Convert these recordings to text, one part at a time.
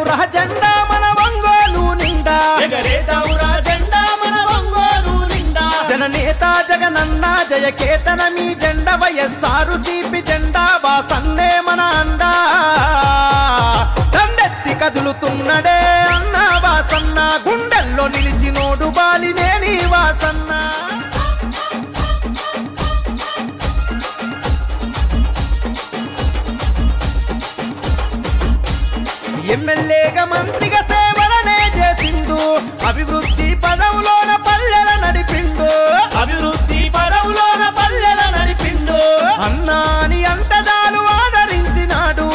ఎగరేద్దామురా జెండా మన ఒంగోలు నిండా ఎగరేద్దామురా జెండా మన ఒంగోలు నిండా జననేత జగనన్న జయకేతన మీ జెండా వైఎస్ఆర్సీపీ జెండా వాసన్నే మన అండా దండెత్తి కదులుతున్నడే అన్న వాసన్న గుండెల్లో నిలిచినోడు బాలినేని వాసన్న ఎమ్మెల్యేగా మంత్రిగా సేవలనే చేసిండు అభివృద్ధి పదవులోన పల్లెల నడిపిండు అభివృద్ధి పదవులోన పల్లెల నడిపిండు అన్నాని అంటదాలు ఆదరించినాడు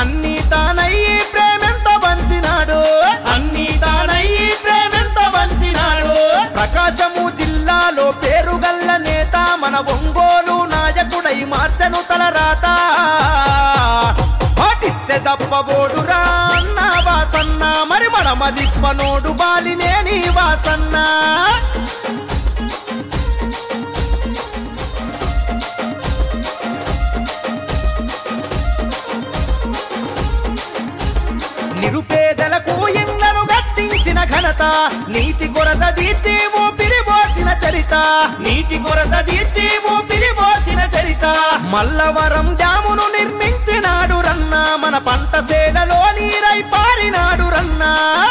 అన్ని తానయ్యి ప్రేమెంత పంచినాడు అన్ని తానయ్యి ప్రేమెంత పంచినాడు ప్రకాశము జిల్లాలో పేరుగల్ల నేత మన ఒంగోలు నాయకుడై మార్చను తలరాత పాటిస్తే దప్పబోడురా అన్న వాసన్న మరి మనమ దిప్పనోడు బాలినేని వాసన్న నిరుపేదలకు ఇళ్లను కట్టించిన ఘనత నీటి కొరత తీర్చి ఊపిరి పోసిన చరిత నీటి కొరత తీర్చి ఊపిరి పోసిన చరిత మల్లవరం డ్యామును నిర్మించినాడు రన్న మన పంట సేలలో నీరై పారినాడు రన్న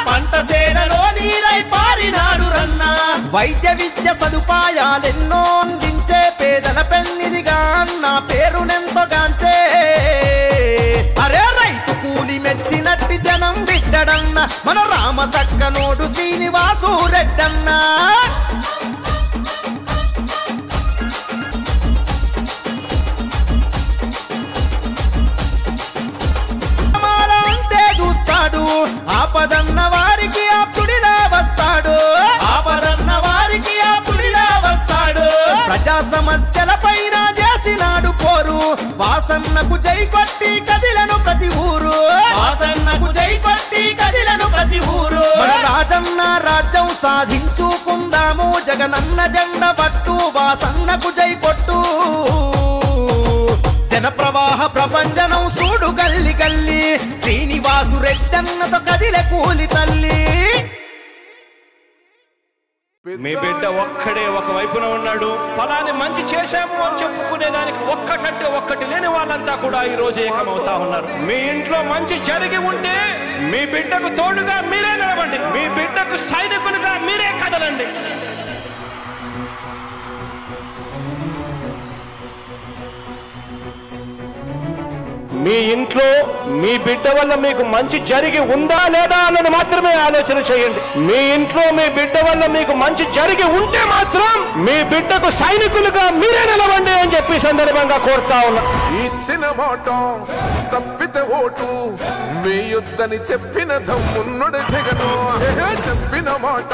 పంట సేడలో నీరై పారినాడు రన్న వైద్య విద్య సదుపాయాలెన్నో అందించే పేదల పెన్నిదిగా అన్న పేరునెంతోగాంచే అరే రైతు కూలి మెచ్చినట్టి జనం బిడ్డడన్న మన రామ సక్కనోడు శ్రీనివాసు రెడ్డన్న అంటే చూస్తాడు ఆపదన్న వారికి ఆప్తుడిలా వస్తాడు ఆపదన్న వారికి ఆపుడిలా వస్తాడు ప్రజా సమస్యల పైన చేసినాడు పోరు వాసన్నకు జై కొట్టి కదిలను ప్రతి ఊరు వాసన్నకు జై కొట్టి కదిలను ప్రతి ఊరు మన రాజన్న రాజ్యం సాధించుకుందాము జగనన్న జెండ పట్టు వాసన్నకు జై కొట్టు జన ప్రవాహ ప్రపంచనం చూడు గల్లి గల్లి శ్రీనివాసు రెడ్డన్నతో కదిలే కూలి తల్లి మీ బిడ్డ ఒక్కడే ఒక వైపున ఉన్నాడు ఫలాన్ని మంచి చేశాము అని చెప్పుకునేదానికి ఒక్కటంటే ఒక్కటి లేని వాళ్ళంతా కూడా ఈ రోజు ఏకమవుతా ఉన్నారు మీ ఇంట్లో మంచి జరిగి ఉంటే మీ బిడ్డకు తోడుగా మీరే నిలబండి మీ బిడ్డకు సైనికులుగా మీరే కదలండి మీ ఇంట్లో మీ బిడ్డ వల్ల మీకు మంచి జరిగి ఉందా లేదా అన్నది మాత్రమే ఆలోచన చేయండి మీ ఇంట్లో మీ బిడ్డ వల్ల మీకు మంచి జరిగి ఉంటే మాత్రం మీ బిడ్డకు సైనికులుగా మీరే నిలవండి అని చెప్పి సందర్భంగా కోరుతా ఉన్నా ఇచ్చిన మాట తప్పితే ఓటు వేయొద్దని చెప్పిన దమ్మున్నడు జగను చెప్పిన మాట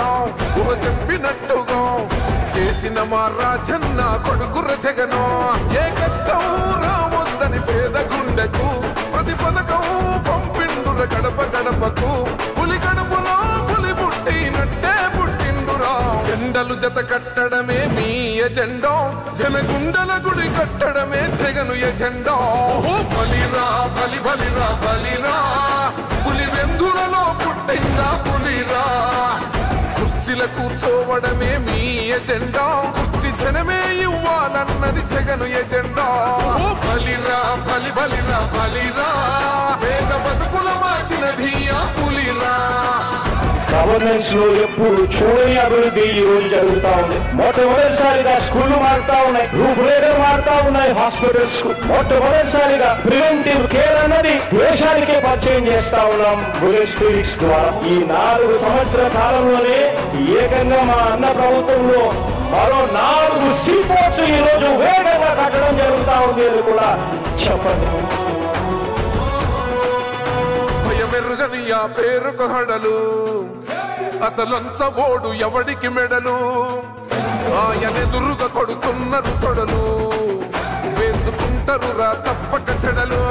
చెప్పినట్టుగా చేసిన మా రాజన్న కొడుకుర జగను ఏ కష్టం రావద్దని పేద గుండెకు ప్రతి పథకం పంపిండుర గడప గడపకు పులి గడపలో పులి పుట్టినట్టే పుట్టిండురా జెండలు జత కట్టడమే మీ ఎజెండా జనగుండల గుడి కట్టడమే జగను ఎజెండా బలిరా బలి బలిరా బలిరా పులి వెందులలో పుట్టిందా పులిరా కుర్చీల కూర్చోవడమే మీ ఎజెండా కుర్చీ జనమే ఇవ్వాలన్నది జగను ఎజెండా బలిరా బలి బలిరా బలిరా పేద బతుకుల మార్చినది ఆ పులిరా గవర్నెన్స్ లో ఎప్పుడు చూడని అభివృద్ధి ఈ రోజు జరుగుతా ఉంది మొట్టమొదటిసారిగా స్కూళ్లు మారుతా ఉన్నాయి రూపురేఖలు మారుతా ఉన్నాయి హాస్పిటల్స్ కు మొట్టమొదటిసారిగా ప్రివెంటివ్ కేర్ అన్నది దేశానికే పరిచయం చేస్తా ఉన్నాం బుల్లెట్ క్లినిక్స్ ద్వారా ఈ 4 సంవత్సరాల కాలంలోనే ఏకంగా మా అన్న ప్రభుత్వంలో మరో 4 సీపోర్ట్స్ ఈ రోజు వేగంగా కట్టడం జరుగుతా ఉంది అని కూడా చెప్పండి భయమెరుగని ఆ పేరుకు హడలు అసలంచబోడు ఎవడికి మెడలు ఆయనెదురుగా కొడుతున్నారు తొడలు వేసుకుంటారు రా తప్పక చెడలు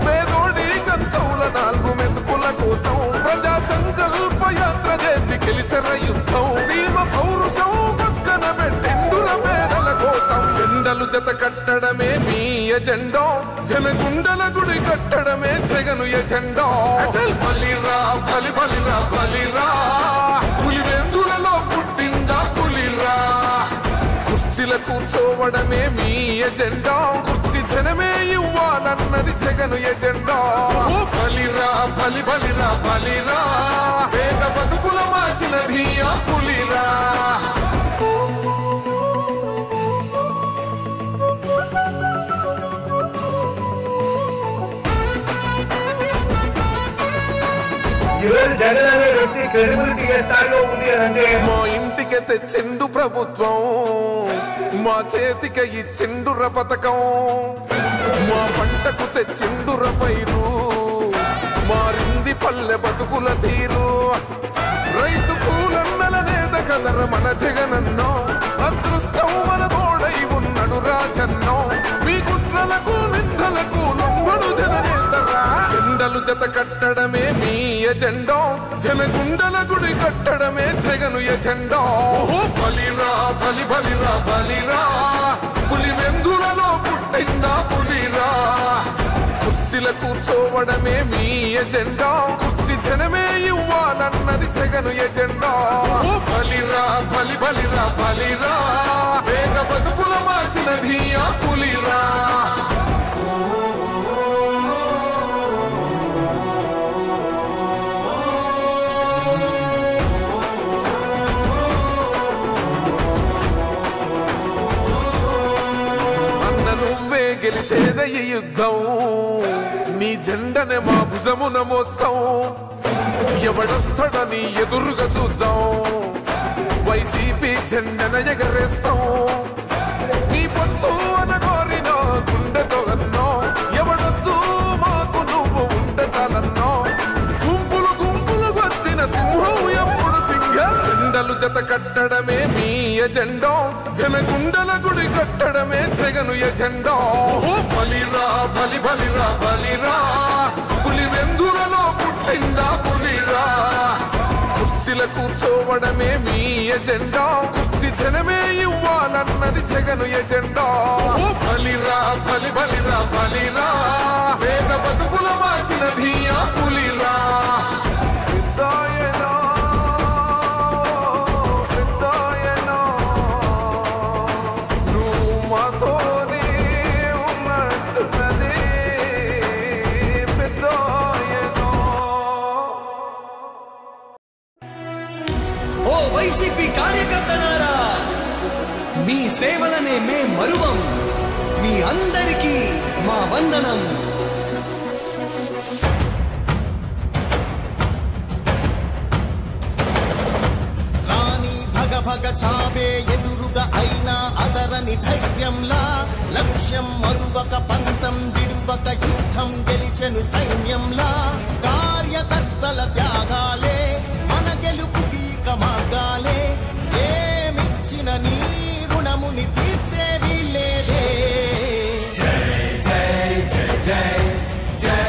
పేదోడి కన్సౌల 4 మెతుకుల కోసం ప్రజా సంకల్ప యాత్ర చేసి గెలిసిన యుద్ధం సీమ పౌరుషం పక్కన పెట్టిండుర పేదల కోసం జెండలు జత కట్టడమే మీ ఎజెండా జనగుండల గుడి కట్టడమే జగను ఎజెండా బలిరా బలి బలిరా బలిరా పులివెందులలో పుట్టిందా పులిరా కుర్చీల కూర్చోవడమే మీ ఎజెండా కుర్చీ జనమే ఇవ్వాలన్నది జగను ఎజెండా బలిరా బలి బలిరా బలిరా పేద బతుకుల మార్చినది ఆ పులిరా జగన్ అనే వ్యక్తి క్రెడిబిలిటీ ఏ స్థాయిలో ఉంది అంటే మా ఇంటికి తెచ్చిండు ప్రభుత్వం మా చేతికి ఇచ్చిండుర పథకం మా పంటకు తెచ్చిండుర పైరు మారింది పల్లె బతుకుల తీరు రైతు కూలన్నల నేత కదర మన జగనన్నో అదృష్టం మన తోడై ఉన్నడు రాజన్నో మీ కుట్రలకు నిందలకు లొంగడు జననేతరా జెండలు జత కట్టడమే మీ ఎజెండా జనగుండల గుడి కట్టడమే జగను ఎజెండా బలిరా బలి బలిరా బలిరా పులివెందులలో పుట్టిందా పులిరా కుర్చీల కూర్చోవడమే మీ ఎజెండా కుర్చీ జనమే ఇవ్వాలన్నది జగను ఎజెండా బలిరా బలి బలిరా బలిరా పేద బతుకుల మార్చినది ఆ పులిరా గెలిచేద ఈ యుద్ధం నీ జెండనే మా భుజమున మోస్తాం ఎవడొస్తాడని ఎదురుగా చూద్దాం వైసీపీ జెండన ఎగరేస్తాం నీ పొత్తు అనగోరిన గుండెతో అన్నో ఎవడొద్దు మాకు నువ్వు ఉండ చాలన్నో గుంపులు గుంపులు వచ్చిన సింహం ఎప్పుడు సింహ జెండలు జత కట్టడమే మీ ఎజెండా జనగుండల గుడి కట్టడమే జగను ఎజెండా బలిరా బలి బలిరా బలిరా పులివెందులలో పుట్టిందా పులిరా కుర్చీల కూర్చోవడమే మీ ఎజెండా కుర్చీ జనమే ఇవ్వాలన్నది జగను ఎజెండా బలిరా బలి బలిరా బలిరా పేద బతుకుల మార్చినది ఆ పులిరా వైసీపీ కార్యకర్తలారా మీ సేవలనే మే మరువం మీ అందరికీ మా వందనం రాణి భగ భగ చావే ఎదురుగా అయినా అదరని ధైర్యంలా లక్ష్యం మరువక పంతం విడువక యుద్ధం గెలిచెను సైన్యంలా కార్యకర్తల త్యాగాలే మన గెలుపుకి మార్గాలే ఏమిచ్చిన నీ రుణముని తీర్చేది లేదే జై జై జై జై జై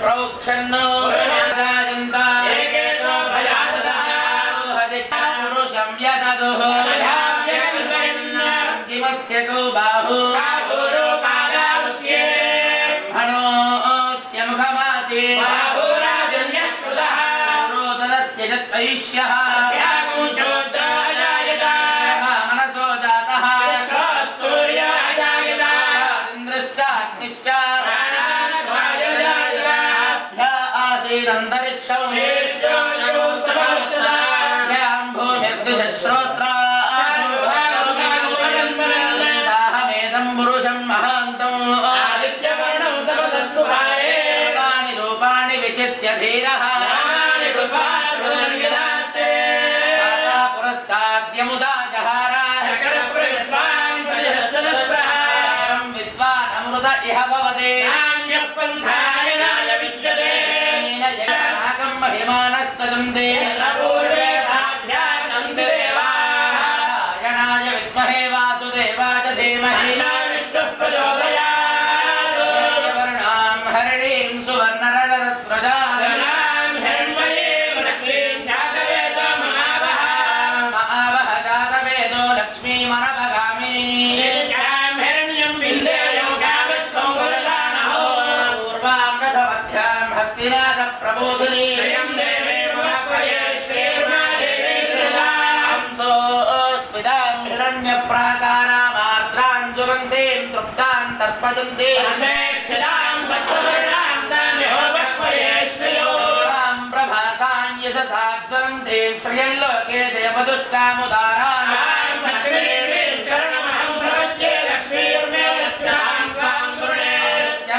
Prokshanno पादुः किमस्य कौ बाहु ब्रह्मणोऽस्य मुखमासी रोदस्य यत्वैष्यः मनसो जातः इन्द्रश्चाग्निश्च आसीदन्तरिक्षं भूमिर्दिशश्रोत्राहमेदं पुरुषं महान्तं सर्वाणि रूपाणि विचित्य धीरः पुरस्ताद्यमुदा जहार विद्वान् अमृत इह भवते महिमानः सजन्ते नारायणाय विद्महे वासुदेवाय धीमहि वर्णां हरिणीं सुवर्णरजतस्रजां महावः जातवेदो लक्ष्मीमनवगामिनी पूर्वां रथमध्यां हस्तिनाथप्रबोधिनी हिरण्यप्राकारामार्द्रान् ज्वलन्तीं तृप्तां तर्पयन्ति प्रभासां यशसा ज्वलन्तीं श्रियल्लोके देवदुष्टामुदारान्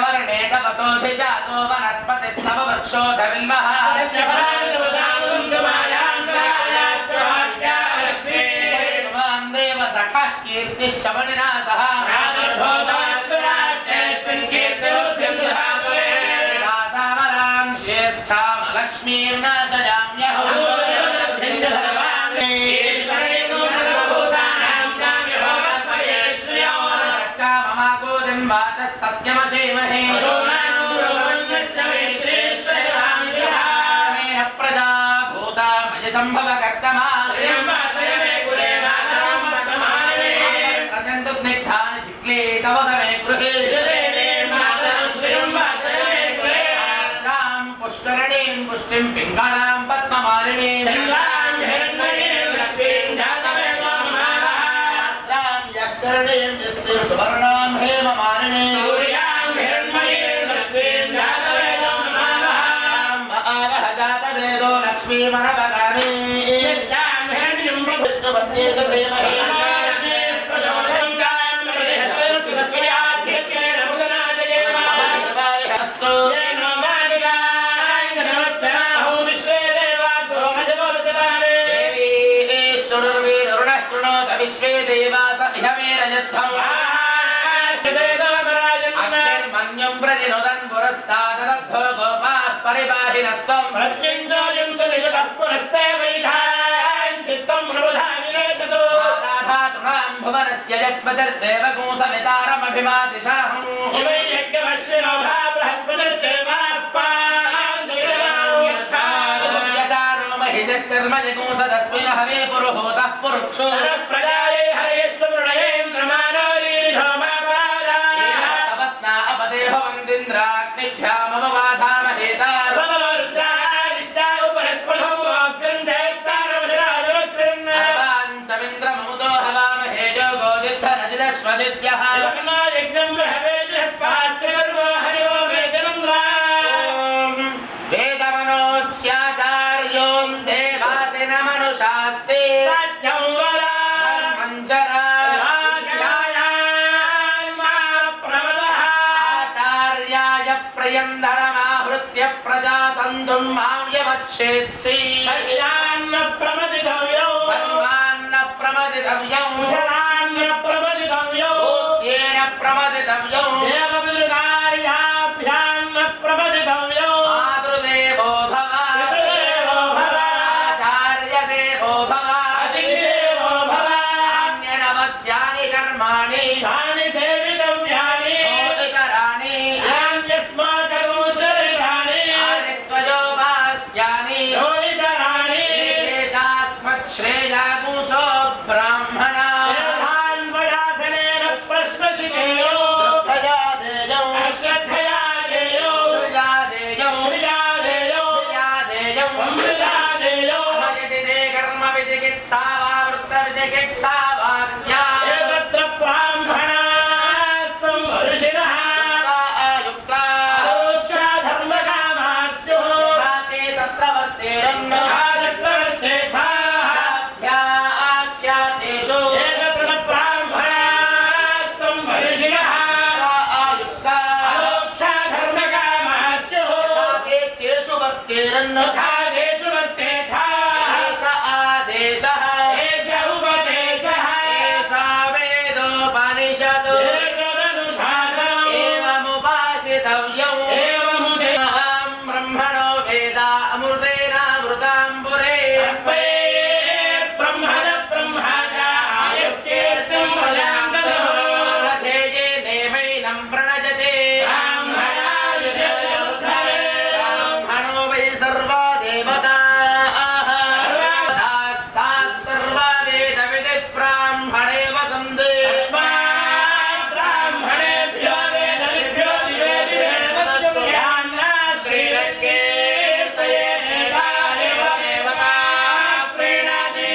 वर्णे तपसोऽधिजातो वनस्पतिः समवृक्षोऽधविल्मः सखः कीर्तिश्चवनिना सह वासामलां श्रेष्ठां लक्ष्मीर्नाशयाम्यहो ममाकोदिं वातः सत्यमशीमहे प्रजा भूता मय सम्भवकर्तमा स्निग्धानि चिक्ले तव समे गृहे पुष्करणीं पुष्टिं पिङ्गलां पद्ममालिनीं यत्करणीं यस्तिं सुवर्णां हेममालिनीं महावः जातवेदो लक्ष्मीमनवगामी विष्णुपत्नी च धीमहि विश्वे देवास इहमेरयद्धम् अग्निर्मन्युं प्रतिनुदन् पुरस्ताददग्धो गोपाः परिबाहिनस्त्वं प्रत्यञ्जयन्तु निजतः पुरस्ते वैधान् चित्तं प्रबुधाविनेशतो आदाधातृणां भुवनस्य यस्मतिर्देवगुंसवितारमभिमातिशाहम् इवै यज्ञमश्विनो भा बृहस्पतिर्देवाः पान्दयचारो महिषशर्म जगुंसदस्मिन् हवे पुरुहूतः पुरुक्षो प्रजायै हरेश्वरुणयेन्द्रमानोरीर्षोमापादाय सपत्ना अपदे भवन्तीन्द्राग्निभ्यामववाधामहेता समरुद्रादित्या उपरिस्पृधो वाग्रन्थेत्तारमधिराजवक्त्रन् पाञ्चमिन्द्रममुदो हवामहे योगो युद्धनजिदश्वजित्यः यज्ञं बृहवेजः स्वास्तिर्वो हरिवो वेदनन्द्रा वेदमनोत्स्याचार्यों देवासिन मनुषास्ते सत्यं वद मञ्जरा आचार्याय प्रियन्दरमाहृत्य प्रजातन्तुं मां यवच्छेत्सि सत्यान्न प्रमदितव्यो हनुमान्न प्रमदितव्यं कुशलान्न प्रमदितव्यो येन प्रमदितव्यं देवपितृकार्याभ्यान्न प्रमदितव्यो मातृदेवो भव पितृदेवो भव आचार्यदेवो भव अतिदेवो भव अन्यनवद्यानि कर्माणि तानि सेवितव्यानि इतराणि यान्यस्माकगोचरितानि आदित्वयो भास्यानि योनितराणि विचिकित्सा वा वृत्तविचिकित्सा वा स्यात् एतत्र ब्राह्मणाः संवर्षिणः युक्ता मोक्षा धर्मकामास्युः ते तत्र वर्तेरन् आख्यातेषु एतत्र ब्राह्मणाः संवर्षिणः युक्ता मोक्षा धर्मकामास्युः ते तेषु वर्तेरन् तथा तेषु वर्तेथाः एष आदेशः एष उपदेशः एषा वेदोपनिषद् एतदनुशासनम् एवमुपासितव्यम् एवमुचे अहं ब्रह्मणो वेद अमृतेनामृताम्बुरे तस्मै ब्रह्मण ब्रह्मजायुक्तेऽर्थं प्रजान्ततो रथेये नेमैनं प्रणजते ब्राह्मणायुष्योद्धरे ब्राह्मणो वै सर्वा देवताः तास्ताः सर्वा वेदविदि ब्राह्मणे वसन्ते तस्मात् ब्राह्मणेभ्यो वेदविभ्यो दिवे दिवे मध्यमयान्ना श्रीरङ्गेर्तये एव देवता प्रीणाति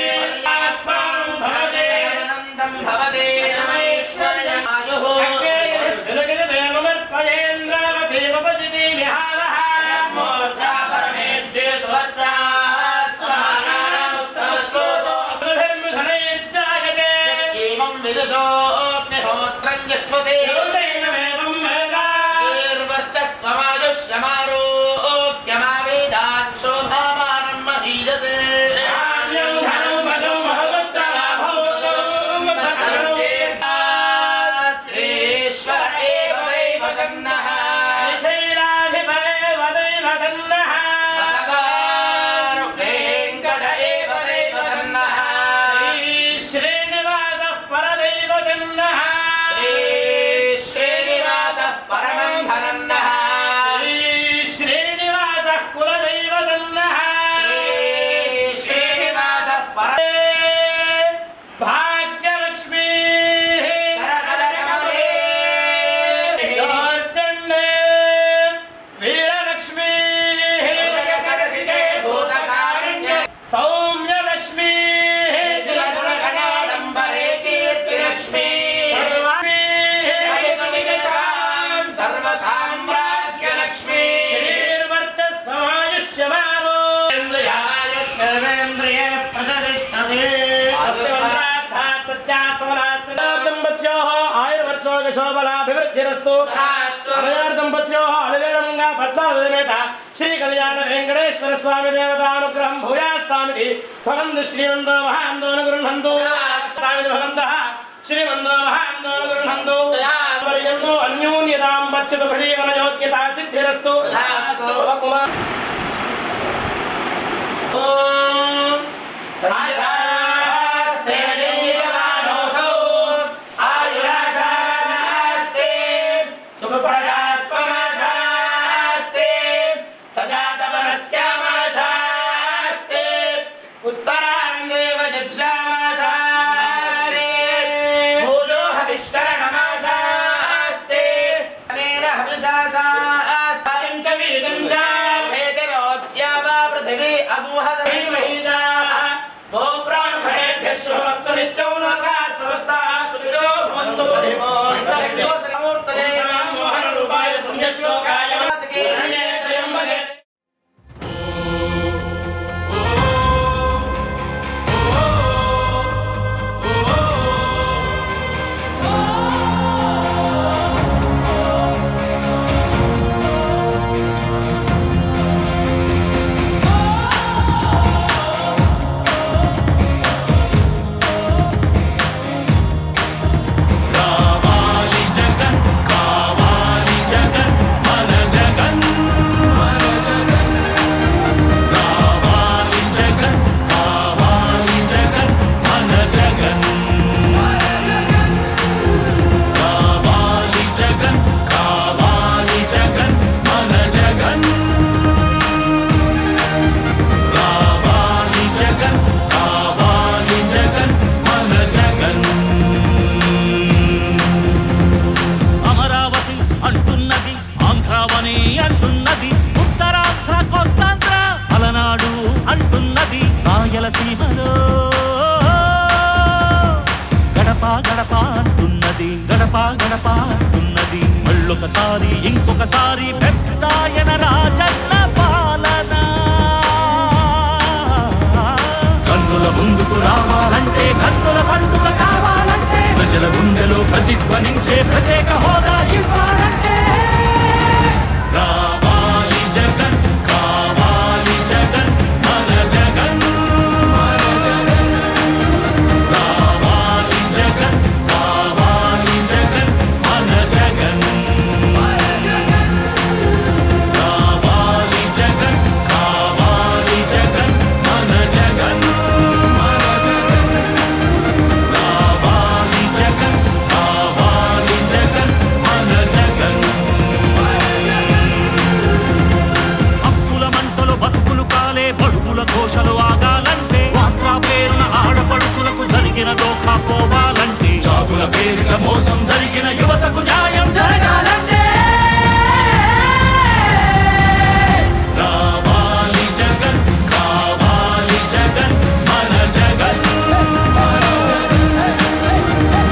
आत्मानं भवते आनन्दं भवते नमैश्वर्यम् आयुः मूर्धा परमेष्ठे सुवच्चाः समानानामुत्तरश्लोकम् विदुषोऽग्निहोत्रं यच्छते र्वर्चस्वमायुष्यमारोग्यमावेदात् शोभामानं महीयते ईश्वर एव दैवतन्नः भगवान् वेङ्कट एव दैवतन्नः श्रीनिवासः परदैवतन्नः श्रीनिवासः परमन्धरन्नः श्रीनिवासः कुलदैवतन्नः श्रीनिवासः पर भाग्यलक्ष्मी करकमले योर्दण्डे वीरलक्ष्मी सरसिते भूतकारुण्य सौम्यलक्ष्मी गुणगणाडम्बरे कीर्तिलक्ष्मी सर्वसाम्राज्यलक्ष्मी शोभलाभिवृद्धिरस्तु दम्पत्योः अनिवेदंगा पद्मावतिमेत श्री कल्याण वेंकटेश्वर स्वामी देवतानुग्रहं भूयास्तामिति भवन्तु श्रीमन्दो महान्दो अनुगृह्णन्तु भवन्तः श्रीमन्दो महान्दो अनुगृह्णन्तु पर्यन्तो अन्योन्यतां बच्चतु भजीवन योग्यता सिद्धिरस्तु पृथ्वी अगुहद గడప గడప అంటున్నది. మళ్ళొకసారి ఇంకొకసారి పెద్దాయన రాజన్న పాలన. కన్నుల ముందుకు రావాలంటే, కన్నుల పండుగ కావాలంటే, ప్రజల గుండెలో ప్రతిధ్వనించే ప్రత్యేక హోదా ఇవ్వాలంటే రావాలి జగన్, కావాలి జగన్, మన జగన్, మన జగన్. రావాలి జగన్, కావాలి జగన్, మన జగన్, మన జగన్. రావాలి జగన్, కావాలి జగన్, మన జగన్, మన జగన్. రావాలి జగన్, కావాలి జగన్, మన జగన్. అప్పుల మంటలు బతుకులు కాలే, బడుగుల ఘోషలు ఆగాలంటే, వాట్రా పేరున ఆడపడుచులకు జరిగిన దోఖా పోవాలంటే, జాబుల పేరిట మోసం జరిగిన యువతకు న్యాయం జరగాలంటే రావాలి జగన్, కావాలి జగన్, మన జగన్, మన జగన్.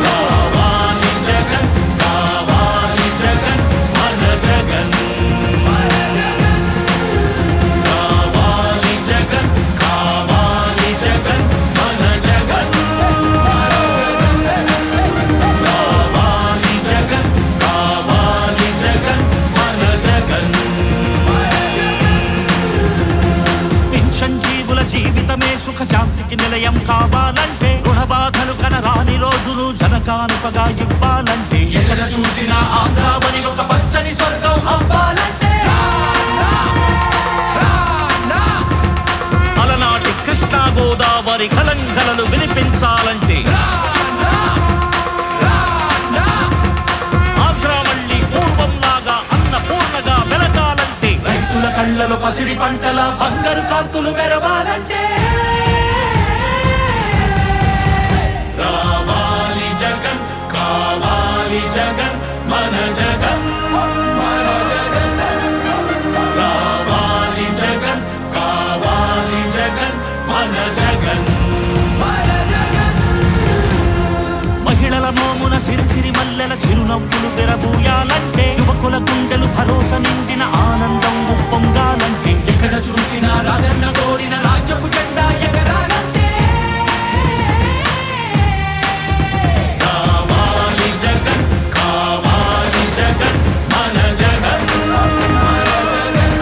రావాలి జగన్, కావాలి జగన్, మన జగన్, మన జగన్. రావాలి జగన్, కావాలి జగన్, మన జగన్, మన జగన్. రావాలి జగన్, కావాలి జగన్, మన జగన్, మన జగన్. పింఛన్ జీవుల జీవితమే సుఖ శాంతికి నిలయం కావాలంటే, రుణ బాధలు కనరాని రోజులు జనకానుకగా ఇవ్వాలంటే, ఎక్కడ చూసినా ఆంధ్రావని ఒక పచ్చని స్వర్గం అవ్వాలంటే అలనాటి కృష్ణా గోదావరి కలంకలలు వినిపించాలంటే, ఆంధ్రా మళ్ళీ పూర్వంలాగా అన్నపూర్ణగా వెలగాలంటే, రైతుల కళ్ళలో పసిడి పంటల బంగారు కాంతులు మెరవాలంటే రావాలి జగన్, కావాలి జగన్, మన జగన్, మన జగన్. రావాలి జగన్, కావాలి జగన్, మన జగన్, మన జగన్. మహిళల మోమున సిరిసిరి మల్లెల చిరునవ్వులు తెరబూయాలంటే, యువకుల గుండెలు భరోసా నిండిన ఆనందం ఉప్పొంగాలంటే, ఎక్కడ చూసినా రాజన్న కోరిన రాజ్యపు జెండా ఎగరాలంటే రావాలి జగన్, కావాలి జగన్, మన జగన్, మన జగన్.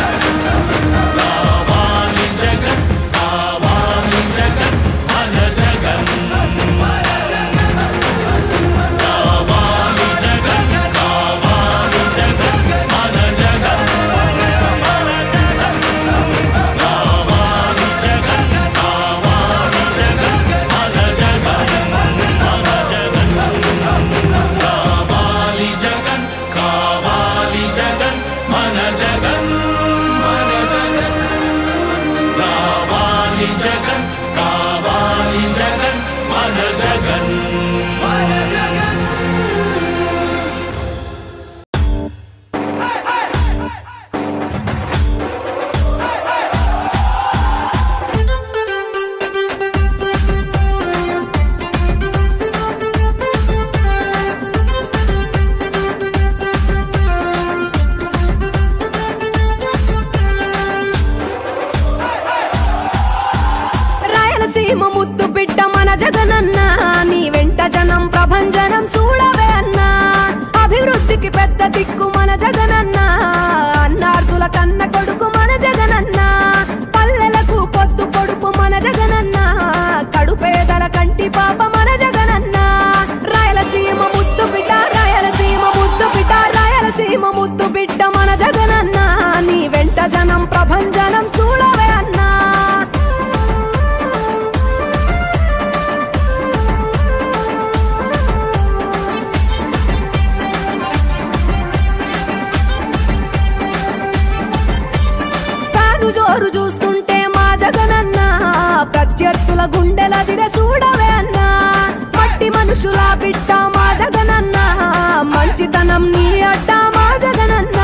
రావాలి జగన్, కావాలి జగన్, మన జగన్, మన జగన్. రావాలి జగన్, కావాలి జగన్, మన జగన్, మన జగన్. రావాలి జగన్, కావాలి జగన్, మన జగన్, మన జగన్. రావాలి జగన్, కావాలి జగన్, మన జగన్, మన జగన్. రావాలి జగన్, కావాలి జగన్, మన జగన్, మన జగన్. రాయలసీమ ముద్దు బిడ్డ మన జగనన్న, నీ వెంట జనం ప్రభంజనం చూడవే అన్నా. అభివృద్ధికి పెద్ద దిక్కు మన జగనన్న, అన్నార్థుల కన్న కొడుకు మన జగనన్న. పల్లెలకు పొద్దు పొడుపు మన జగనన్న, కడుపేదల కంటి పాప మన జగనన్న. రాయలసీమ ముద్దు బిడ్డ, రాయలసీమ ముద్దు బిడ్డ, రాయలసీమ ముద్దు బిడ్డ మన జగనన్న, నీ వెంట జనం ప్రభంజనం చూడవే అన్నా. జోరు చూస్తుంటే మా జగనన్న, ప్రత్యర్థుల గుండెల దిర చూడవే అన్నా. మట్టి మనుషుల బిడ్డ మా జగనన్న, మంచితనం నీ అడ్డ మా జగనన్న.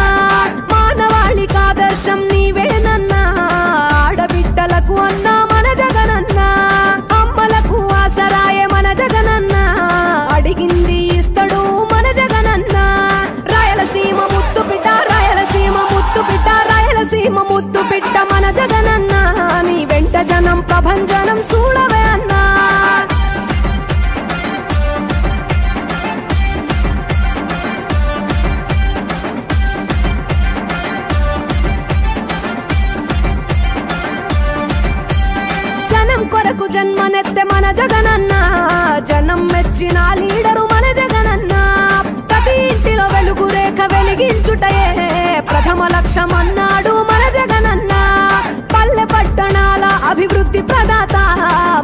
మానవాళికి ఆదర్శం నీవేనన్నా, ఆడబిడ్డలకు అన్నా మన జగనన్న. అమ్మలకు ఆసరాయే మన జగనన్న, అడిగింది ఇస్తడు మన జగనన్న. జనం ప్రభంజనం చూడవే అన్నా జనం కొరకు జన్మనెత్తే మన జగనన్న జనం మెచ్చిన లీడరు మన జగనన్న ప్రతి ఇంటిలో వెలుగు రేఖ వెలిగించుటయే ప్రథమ లక్ష్యం అన్నాడు మన జగనన్న పల్లె పట్టణాల అభివృద్ధి ప్రదాత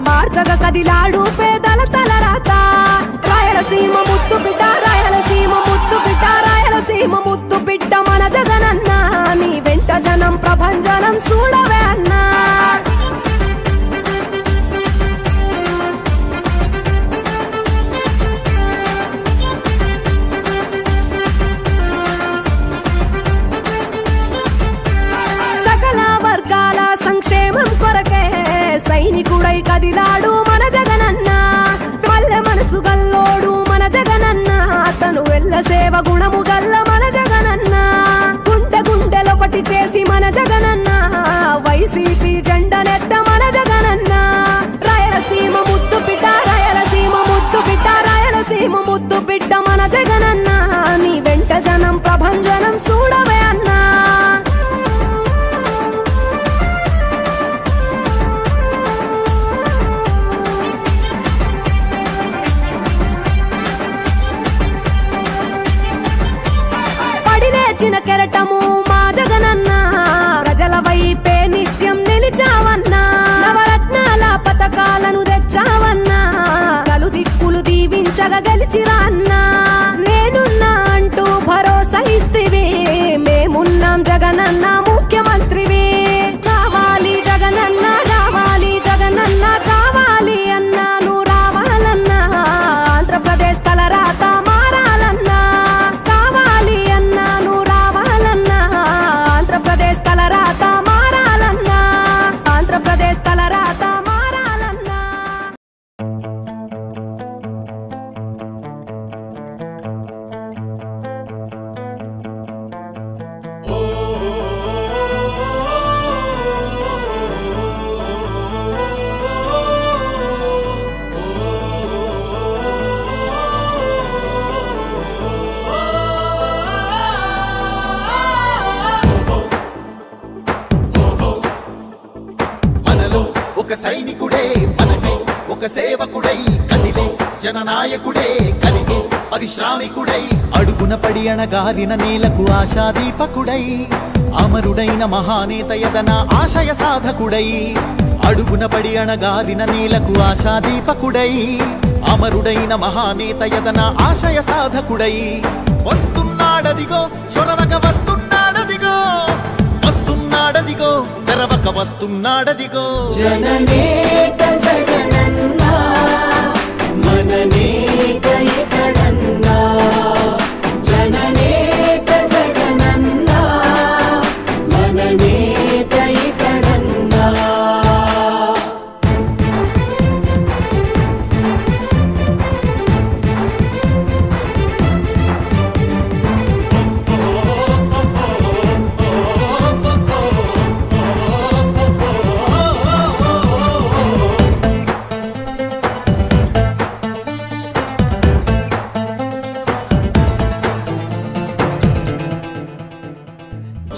మార్చగ కదిలాడు పేదల తలరాత రాయలసీమ ముత్తు బిడ్డ రాయలసీమ ముత్తు బిడ్డ రాయలసీమ ముత్తు బిడ్డ మన జగనన్న నీ వెంట జనం ప్రభంజనం చూడవే అన్నా సంక్షేమం కొరకే సైనికుడై కదిలాడు మన జగనన్న పల్లె మనసు గల్లోడు మన జగనన్న తను వెళ్ళ సేవ గుణము గల్ల మన జగనన్న గుండె గుండెలొకటి చేసి మన జగనన్న వైసీపీ జెండనెత్త మన జగనన్న రాయలసీమ ముద్దు బిడ్డ రాయలసీమ ముద్దు బిడ్డ రాయలసీమ ముద్దు బిడ్డ మన జగనన్న నీ వెంట జనం ప్రభంజనం చూడవే అన్నా చిన్న కెరటము మా జగనన్న ప్రజల వైపే నిత్యం నిలిచావన్నా నవరత్నాల పథకాలను తెచ్చావన్నా నలు దిక్కులు దీవించగా గెలిచిరా అన్నా నేనున్నా అంటూ భరోసా ఇస్తివి మేమున్నాం జగనన్న ముఖ్యమంత్రివి కావాలి జగనన్న కావాలి జగనన్న కావాలి అన్నా నువ్వు రావాలన్నా ఆంధ్రప్రదేశ్ తలరాత మారాలన్నా కావాలి అన్నా నువ్వు రావాలన్నా ఆంధ్రప్రదేశ్ తలరాత మారాలన్నా ఆంధ్రప్రదేశ్ తలరాత మారాలన్నా మనలో ఒక సైనికుడే మనమే ఒక సేవకుడై కదిలే జననాయకుడే కలిగే పరిశ్రామికుడై అడుగున పడి అణగారిన నేలకు ఆశాదీపకుడై అమరుడైన మహానేత యదన ఆశయ సాధకుడై అడుగున పడి అణగారిన నేలకు ఆశాదీపకుడై అమరుడైన మహానేత యదన ఆశయ సాధకుడై వస్తున్నాడదిగో చొరవక వస్తున్నాడదిగో వస్తున్నాడదిగో తెరవక వస్తున్నాడదిగో జననేత జగనన్న మననేత ఇతడన్న జననేత జగనన్న మననేత ఇతడన్న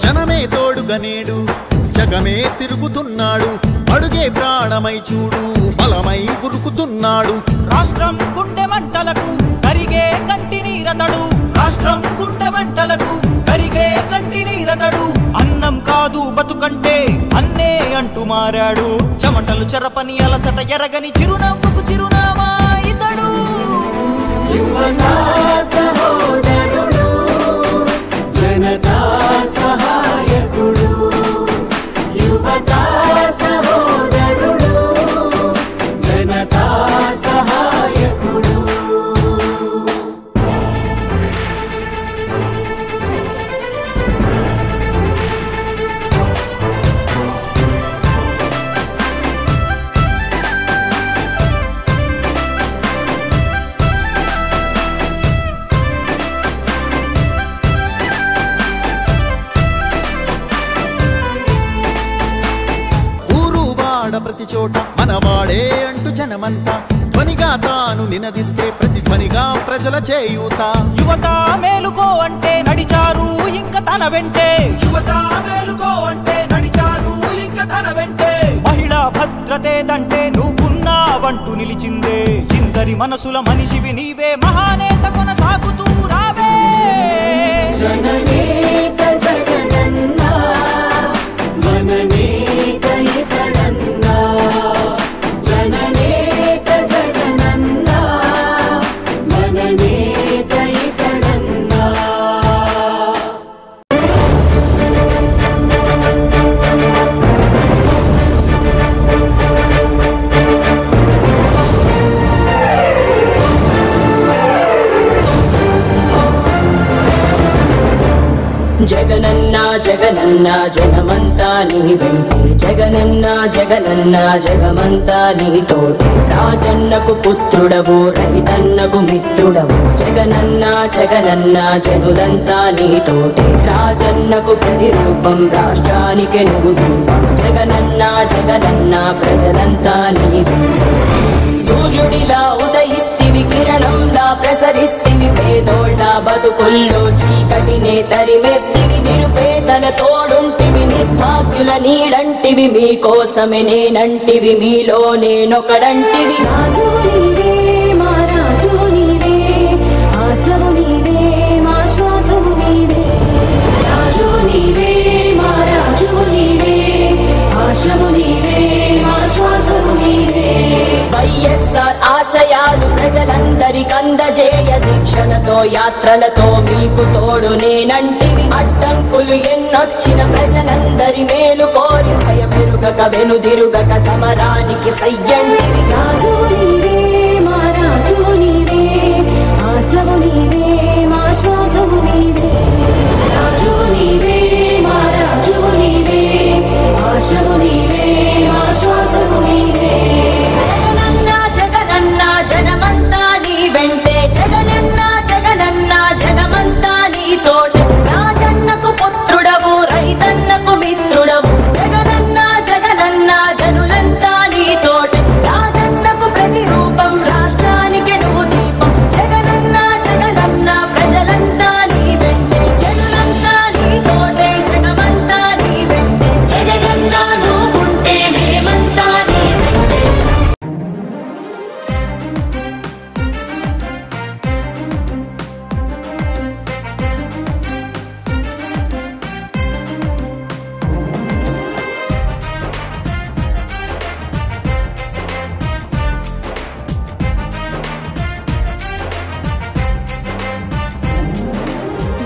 జనమే తోడుగనేడు జగమే తిరుగుతున్నాడు అడుగే ప్రాణమై చూడు బలమై ఉరుకుతున్నాడు రాష్ట్రం గుండె మంటలకు కరిగే కంటి నీరతడు రాష్ట్రం గుండె మంటలకు కరిగే కంటి నీరతడు అన్నం కాదు బతుకంటే అన్నే అంటూ మారాడు చెమటలు చెరపని అలసట ఎరగని చిరునవ్వుకు చిరునామా ఇతడు యువతా సహోదరుడు జనతా సహాయకుడు యువతా సహోదరుడు జనతా సహాయకుడు చోట మనవాడే అంటూ జనమంతా ధ్వనిగా తాను నినదిస్తే ప్రతిధ్వనిగా ప్రజల చేయూత. యువత మేలుకో అంటే నడిచారు ఇంకా తన వెంటే, యువత మేలుకో అంటే నడిచారు ఇంకా తన వెంటే. మహిళా భద్రతేదంటే నువ్వున్నావంటూ నిలిచిందే, ఇందరి మనసుల మనిషివి నీవే, మహానేత కొనసాగుతూ రావే. జననేత జగనన్నా మననేత ఇతడన్నా, జననేత జగనన్నా మననేత ఇతడన్నా. జగనన్నా జగనన్నా జగమంతా నీ వెంటే, జగనన్నా జగనన్నా జగమంతా నీతోటే. రాజన్నకు పుత్రుడవు రైతన్నకు మిత్రుడవు, జగనన్నా జగనన్నా జనులంతా నీతోటే. రాజన్నకు ప్రతిరూపం రాష్ట్రానికి నువ్వు రూపం, జగనన్నా జగనన్నా ప్రజలంతా నీ వెంటే. సూర్యుడిలా ఉదయిస్తివి కిరణంలా ప్రసరిస్తివి, పేదోళ్ళ బతుకుల్లో చీకటినే తరిమేస్తివి, నిరుపేదల తోడుంటివి, నిర్భాగ్యుల నీడంటివి, మీకోసమే నేనంటివి, మీలో నేనొకడంటివి. రాజు నీవే మా రాజు నీవే, ఆశవు నీవే మా శ్వాసవు నీవే. రాజు నీవే మా రాజు నీవే, ఆశవు నీవే మా శ్వాసవు నీవే. వైఎస్ఆర్ ఆశయాలు ప్రజలందరికందజేయ, దీక్షలతో యాత్రలతో మీకు తోడు నేనంటివి. అడ్డంకులు ఎన్నొచ్చిన ప్రజలందరి మేలు కోరి, భయమెరుగక వెనుదిరుగక సమరానికి సయ్యంటివి. రాజు నీవే మా రాజు నీవే, ఆశవు నీవే మా శ్వాసవు నీవే. రాజు నీవే మా రాజు నీవే, ఆశవు నీవే మా శ్వాసవు నీవే. జగనన్నా జగనన్నా జనమంతా నీ వెంటే, జగనన్నా జగనన్నా జగమంతా నీతోటే. రాజన్నకు పుత్రుడవు రైతన్నకు మిత్రుడవు, జగనన్నా జగనన్నా జనులంతా నీతోటే. రాజన్నకు ప్రతిరూపం రాష్ట్రానికి నువ్వు దీపం, జగనన్నా జగనన్నా ప్రజలంతా నీ వెంటే. జనులంతా నీతోటే జగమంతా నీ వెంటే, జగనన్నా నువ్వుంటే మేమంతా నీ వెంటే.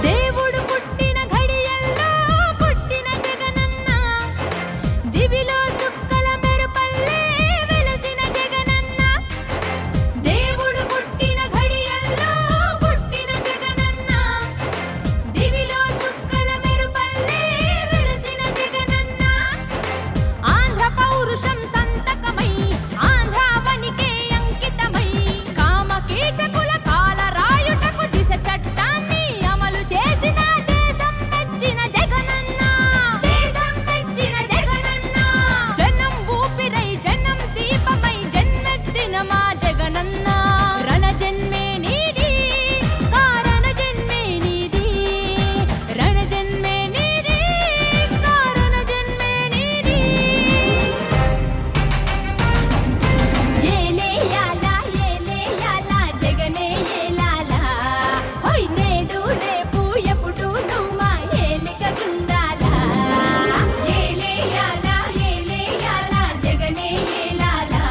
దేవుడు పుట్టిన ఘడియల్లో పుట్టిన జగనన్న, దివిలో చుక్కల మెరుపల్లే వెలసిన జగనన్న. దేవుడు పుట్టిన ఘడియల్లో పుట్టిన జగనన్న, దివిలో చుక్కల మెరుపల్లే వెలసిన జగనన్న. ఆంధ్ర పౌరుషం సంతకమై, ఆంధ్రావనికే అంకితమై, కామకీచకుల కాల రాయుటకు దిశ చట్టాన్ని అమలు చేసిన దేశం మెచ్చిన జగనన్న, దేశం మెచ్చిన జగనన్న. జనం ఊపిరై జనం దీపమై జన్మెత్తిన మా జగనన్న. రణ జన్మే నీది కారణ జన్మే నీది, రణ జన్మే నీది కారణ జన్మే నీది. ఏలేయాలా ఏలేయాలా జగనే ఏలాలా, హోయ్ నేడు రేపు ఎప్పుడు నువ్వు మా ఏలిక గుండాలా. ఏలేయాలా ఏలేయాలా జగనే ఏలాలా,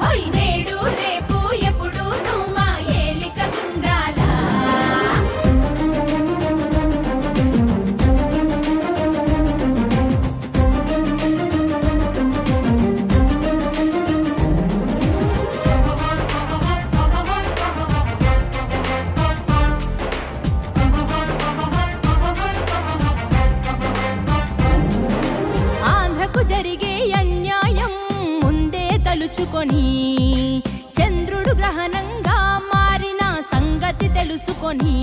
హోయ్ నేడు రేపు ఎప్పుడు నువ్వు మా ఏలిక గుండాలా. ఆంధ్రకు జరిగే అన్యాయం ముందే తలుచుకొని, చంద్రుడు గ్రహణంగా మారిన సంగతి తెలుసుకొని,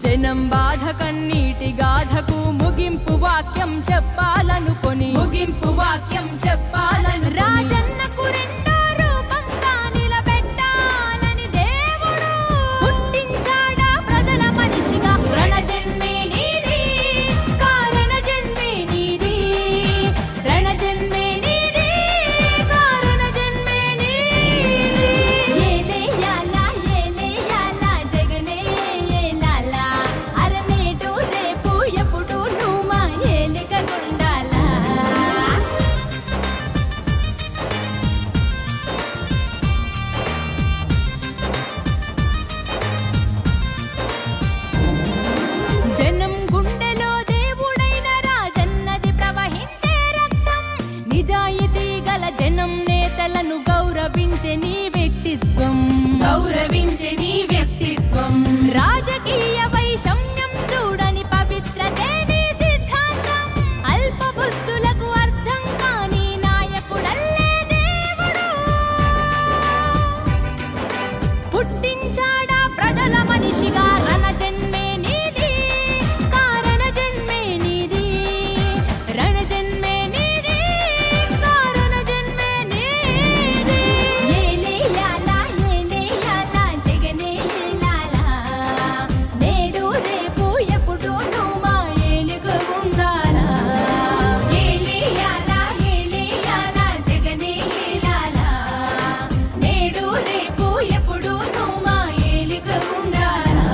జనం బాధ కన్నీటి గాథకు ముగింపు వాక్యం చెప్పాలనుకొని, ముగింపు వాక్యం చెప్పాలను నీ వ్యక్తిత్వం గౌరవించే నీ వ్యక్తిత్వం రాజకీయ వైషమ్యం చూడని పవిత్రతే నీ సిద్ధాంతం అల్ప బుద్ధులకు అర్థం కాని నాయకుడల్లే దేవుడు పుట్టించాడా ప్రజల మనిషిగా రణ జన్మే నీది కారణ జన్మే నీది రణ జన్మే నీది కారణ జన్మే నీది ఏలే యాలా జగనే లాలా నేడు రేపు ఎప్పుడు నువ్వు మా ఏలుగు ఉండాలా ఏలే యాలా జగనే లాలా నేడు రేపు ఎప్పుడు నువ్వు మా ఏలుగు ఉండాలా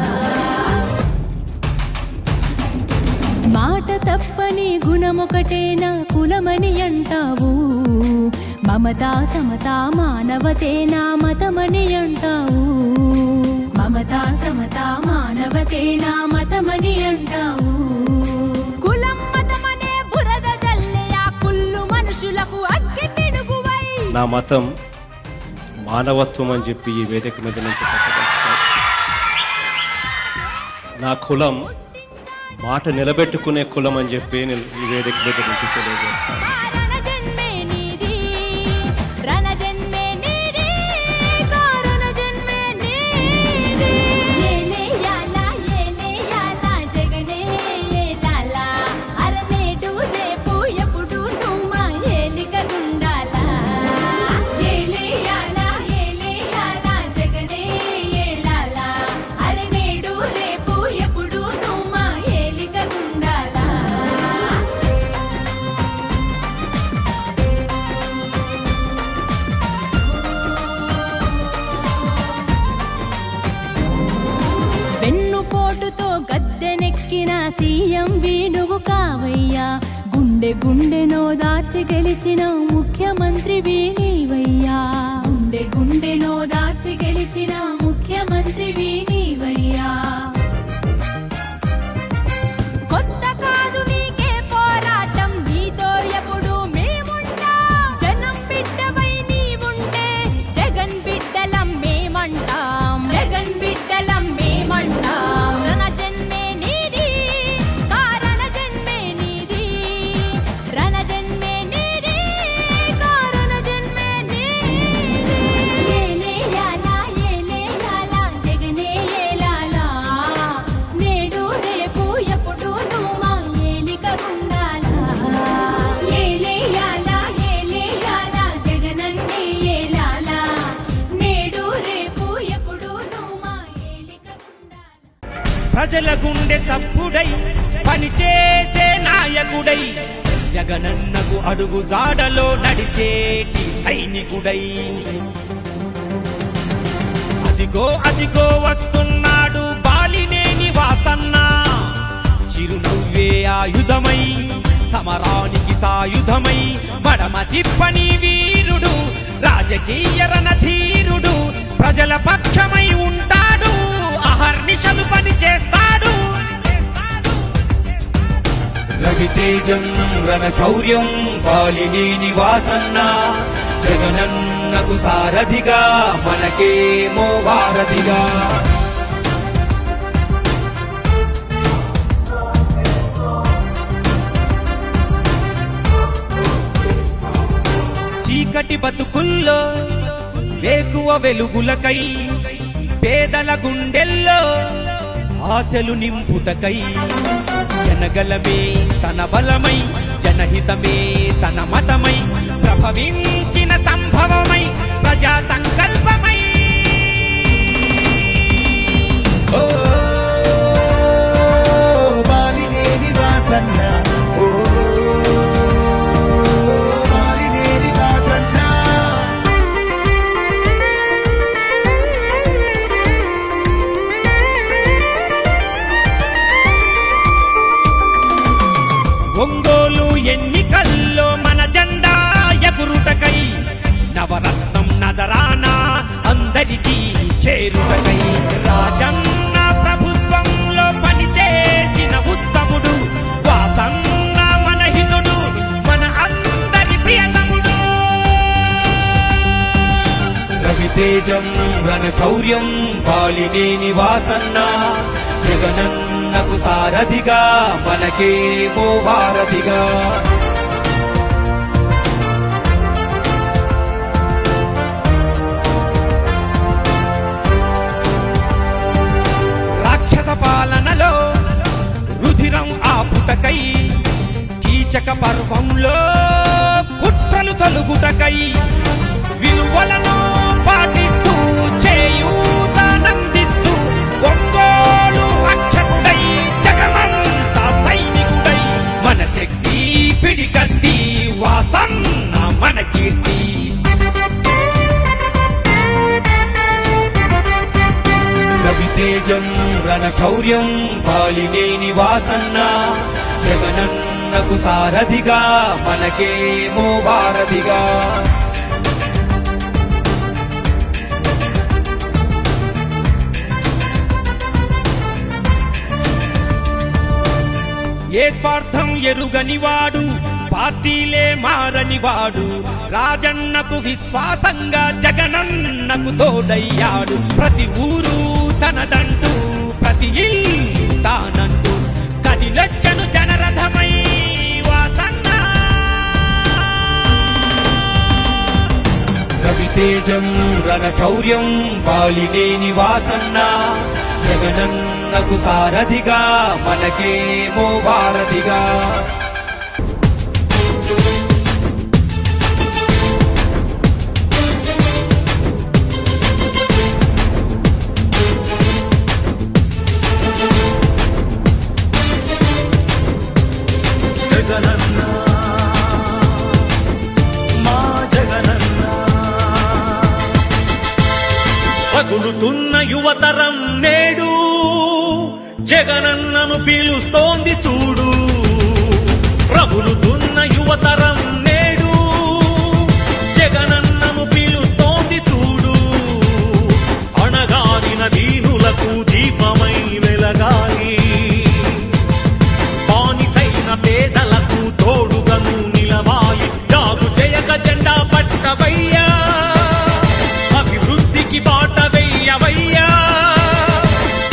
మాట తప్పని గుణమొకటే నా కులమని అంటావు మమతా సమతా మానవతే నా మతమని అంటావు మమతా సమతా మానవతే నా మతమని అంటావు కులం మతమనే బురద జల్లే ఆ కుళ్ళు మనుషులకు అగ్గి పిడుగువై నా మతం మానవత్వం అని చెప్పి ఈ వేదిక మీద నుంచి చెప్పదలుచుకున్నాను. నా కులం మాట నిలబెట్టుకునే కులం అని చెప్పి నేను ఈ వేదిక మీద నుంచి తెలియజేస్తాను. రణ జన్మే నీది రణ జన్మే నీది కారణ జన్మే నీది ఏలే యాలా జగనే లాలా అరనేడు రేపు ఎప్పుడు నువ్వు మా ఏలిక గుండాలా ఏలే యాలా జగనే లాలా అరనేడు రేపు ఎప్పుడు నువ్వు మా ఏలిక గుండాలా వెన్నుపోటుతో గద్దెనెక్కిన సీఎం నువ్వు కావయ్యా గుండె గుండెనో దాచి గెలిచిన ముఖ్యమంత్రి నీవయ్యా గుండె గుండెనో దాచి గెలిచిన ముఖ్యమంత్రి నీవయ్యా కొత్త కాదు నీకే పోరాటం నీతో ఎప్పుడు మేముంటాం జనం బిడ్డవై నీవుంటే జగన్ బిడ్డలం మేమంటాం జగన్ బిడ్డలం మేమంటాం రణ జన్మే నీది కారణ జన్మే నీది రణ జన్మే నీది కారణ జన్మే నీది ఏలే యాలా జగనే లాలా నేడు రేపు ఎప్పుడు నువ్వు మా ఏలిక ఉండాలా ఏలే యాలా జగనన్నే లాలా నేడు రేపు ఎప్పుడు నువ్వు మా ఏలిక ఉండాలా ప్రజల గుండె చప్పుడై పనిచేసే నాయకుడై జగనన్నకు అడుగు జాడలో నడిచేటి సైనికుడై అదిగో వస్తున్నాడు బాలినేని వాసన్న చిరునవ్వే ఆయుధమై సమరానికి సాయుధమై మడమ తిప్పని వీరుడు రాజకీయ రణధీరుడు ప్రజల పక్షమై ఉంటాడు అహర్నిశలు పని చేస్తాడు రవితేజం రణ శౌర్యం బాలినేని వాసన్న జగనన్నకు సారథిగా మనకేమో వారధిగా చీకటి బతుకుల్లో వేకువ వెలుగులకై పేదల గుండెల్లో ఆశలు నింపుటకై జనగలమే తన బలమై జనహితమే తన మతమై ప్రభవించిన సంభవమై ప్రజా సంకల్పమై ఓ బాలినేని వాసన్న ఒంగోలు ఎన్నికల్లో మన జెండా ఎగురుటకై నవరత్నం నజరానా అందరికీ చేరుటకై రాజన్న ప్రభుత్వంలో పనిచేసిన ఉత్తముడు వాసన్న మన హితుడు మన అందరి ప్రియతముడు రవితేజం రణశౌర్యం బాలినేని వాసన్న జగనన్నకు సారథిగా మనకేమో వారధిగా పాలనలో రుధిరం ఆపుటకై కీచక పర్వంలో కుట్రలు తొలుగుటకై విలువలను పాటిస్తూ చేయూతనందిస్తూ ఒంగోలు రక్షకుడై జగమంతా సైనికుడై మన శక్తి పిడికత్తి వాసన్న మన కీర్తి రవితేజం రణశౌర్యం బాలినేని వాసన్న జగనన్నకు సారథిగా మనకేమో వారధిగా ఏ స్వార్థం ఎరుగనివాడు పార్టీలే మారనివాడు రాజన్నకు విశ్వాసంగా జగనన్నకు తోడయ్యాడు ప్రతి ఊరు తనదంటూ ప్రతి ఇల్లు తానంటూ కదిలొచ్చను జనరథమై వాసన్న రవితేజం రణశౌర్యం బాలినేని వాసన్న జగనన్నకు సారథిగా మనకేమో వారధిగా పగులుతున్న యువతరం నేడు జగనన్నను పిలుస్తోంది చూడు రగులుతున్న యువతరం నేడు జగనన్నను పిలుస్తోంది చూడు అణగారిన దీనులకు దీపమై వెలగాలి బానిసైన పేదలకు తోడుగను నిలవాలి జాగు చేయక జెండా పట్టవయ్యా అభివృద్ధికి బాట వెయ్యవయ్యా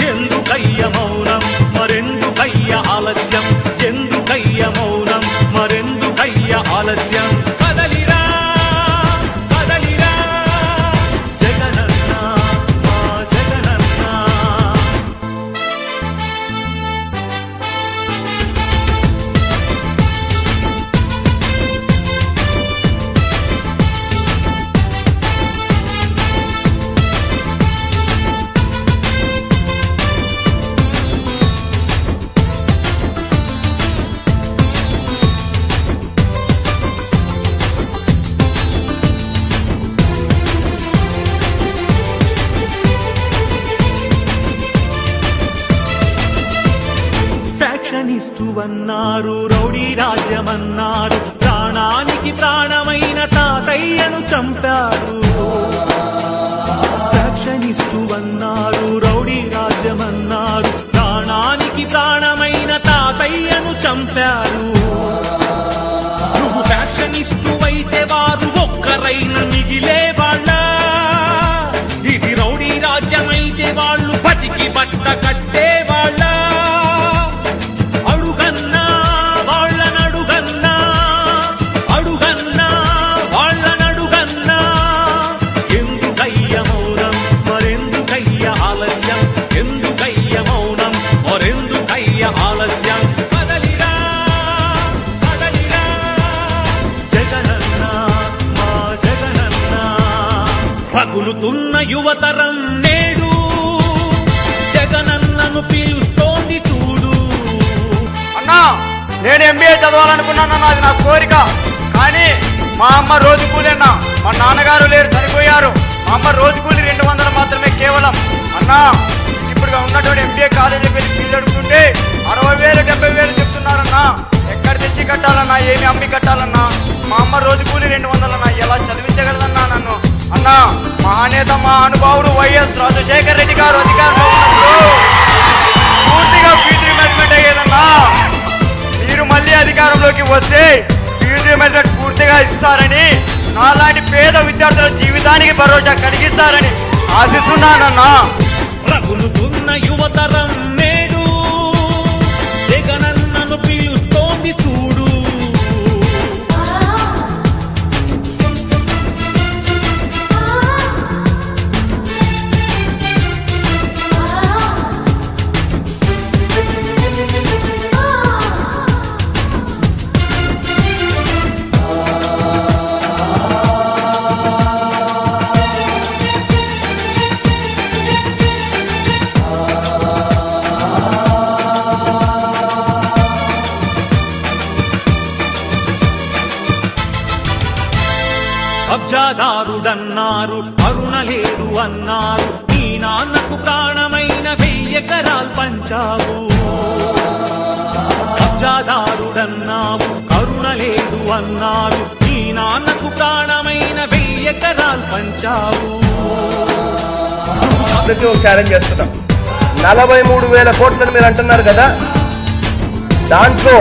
ఎందుకయ్య మౌనం మరెందుకయ్య ఆలస్యం ఎందుకయ్య మౌనం మరెందుకయ్య ఆలస్యం కదలిరా కదలిరా జగనన్న మా జగనన్న ఫ్యాక్షనిస్టు అన్నారు రౌడీ రాజ్యమన్నారు ప్రాణానికి ప్రాణమైన తాతయ్యను చంపారు ఫ్యాక్షనిస్టు అన్నారు రౌడీ రాజ్యమన్నారు ప్రాణానికి ప్రాణమైన తాతయ్యను చంపారు నువ్వు ఫ్యాక్షనిస్టు అయితే వారు ఒక్కరైనా మిగిలే వాళ్ళ ఇది రౌడీ రాజ్యమైతే వాళ్ళు బతికి బట్ట కట్టే వాళ్ళ అడుగన్నా వాళ్ళనడుగన్నా అడుగన్నా వాళ్ళనడుగన్నా ఎందుకయ్య మౌనం మరెందుకయ్య ఆలస్యం ఎందుకయ్య మౌనం మరెందుకయ్య ఆలస్యం కదలిరా కదలిరా జగనన్న మా జగనన్న రగులుతున్న యువతరం నేడు జగనన్నను పిలుస్తోంది చూడు అన్నా నేను ఎంబీఏ చదవాలనుకున్నానన్నా అది నా కోరిక కానీ మా అమ్మ రోజు కూలీన్నా మా నాన్నగారు లేరు చనిపోయారు మా అమ్మ రోజు కూలి 200 మాత్రమే కేవలం అన్నా ఇప్పుడు ఉన్నటువంటి ఎంబీఏ కాలేజీకి వెళ్ళి ఫీజు అడుగుతుంటే 60,000 70,000 చెప్తున్నారన్నా ఎక్కడ తెచ్చి కట్టాలన్నా ఏమి అమ్మి కట్టాలన్నా మా అమ్మ రోజు కూలి 200 అన్నా ఎలా చదివించగలదన్నా నన్ను అన్నా మహానేత మా అనుభావుడు వైఎస్ రాజశేఖర రెడ్డి గారు అధికారంలో ఉన్నప్పుడు పూర్తిగా ఫీజు రీయింబర్స్మెంట్ అయ్యేదన్నా మీరు మళ్ళీ అధికారంలోకి వస్తే ఫీజు రీయింబర్స్మెంట్ పూర్తిగా ఇస్తారని నాలాంటి పేద విద్యార్థుల జీవితానికి భరోసా కలిగిస్తారని ఆశిస్తున్నానన్నా. రగులుతున్న యువతరం నేడు జగనన్నను పిలుస్తోంది చూడు. కబ్జాదారుడన్నారు, కరుణ లేదు అన్నారు, నీ నాన్నకు ప్రాణమైన 1000 ఎకరాలు పంచావు. కబ్జాదారుడన్నావు, కరుణ లేదు అన్నారు, నీ నాన్నకు ప్రాణమైన 1000 ఎకరాలు పంచావు. అందరికీ ఒక ఛాలెంజ్ చేస్తున్నాం. 43,000 కోట్లని మీరు అంటున్నారు కదా, దాంట్లో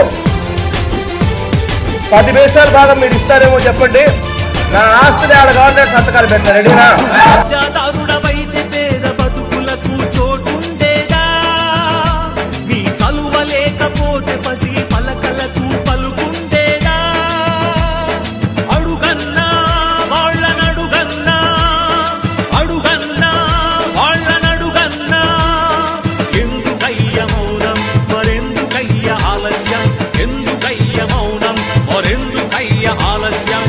10 పైసల భాగం మీరు ఇస్తారేమో చెప్పండి. నా ఆస్తిని ఆడ గవర్నమెంట్ సంతకాలు పెట్టారు. రెడీనా? కబ్జాదారుడవైతే పేద బతుకులకు చోటుండేదా, నీ చలువ లేకపోతే పసి పలకలకు పలుకుండేదా. అడుగన్నా వాళ్ళనడుగన్నా, అడుగన్నా వాళ్ళనడుగన్నా, ఎందుకయ్య మౌనం మరెందుకయ్య ఆలస్యం, ఎందుకయ్య మౌనం మరెందుకయ్య ఆలస్యం.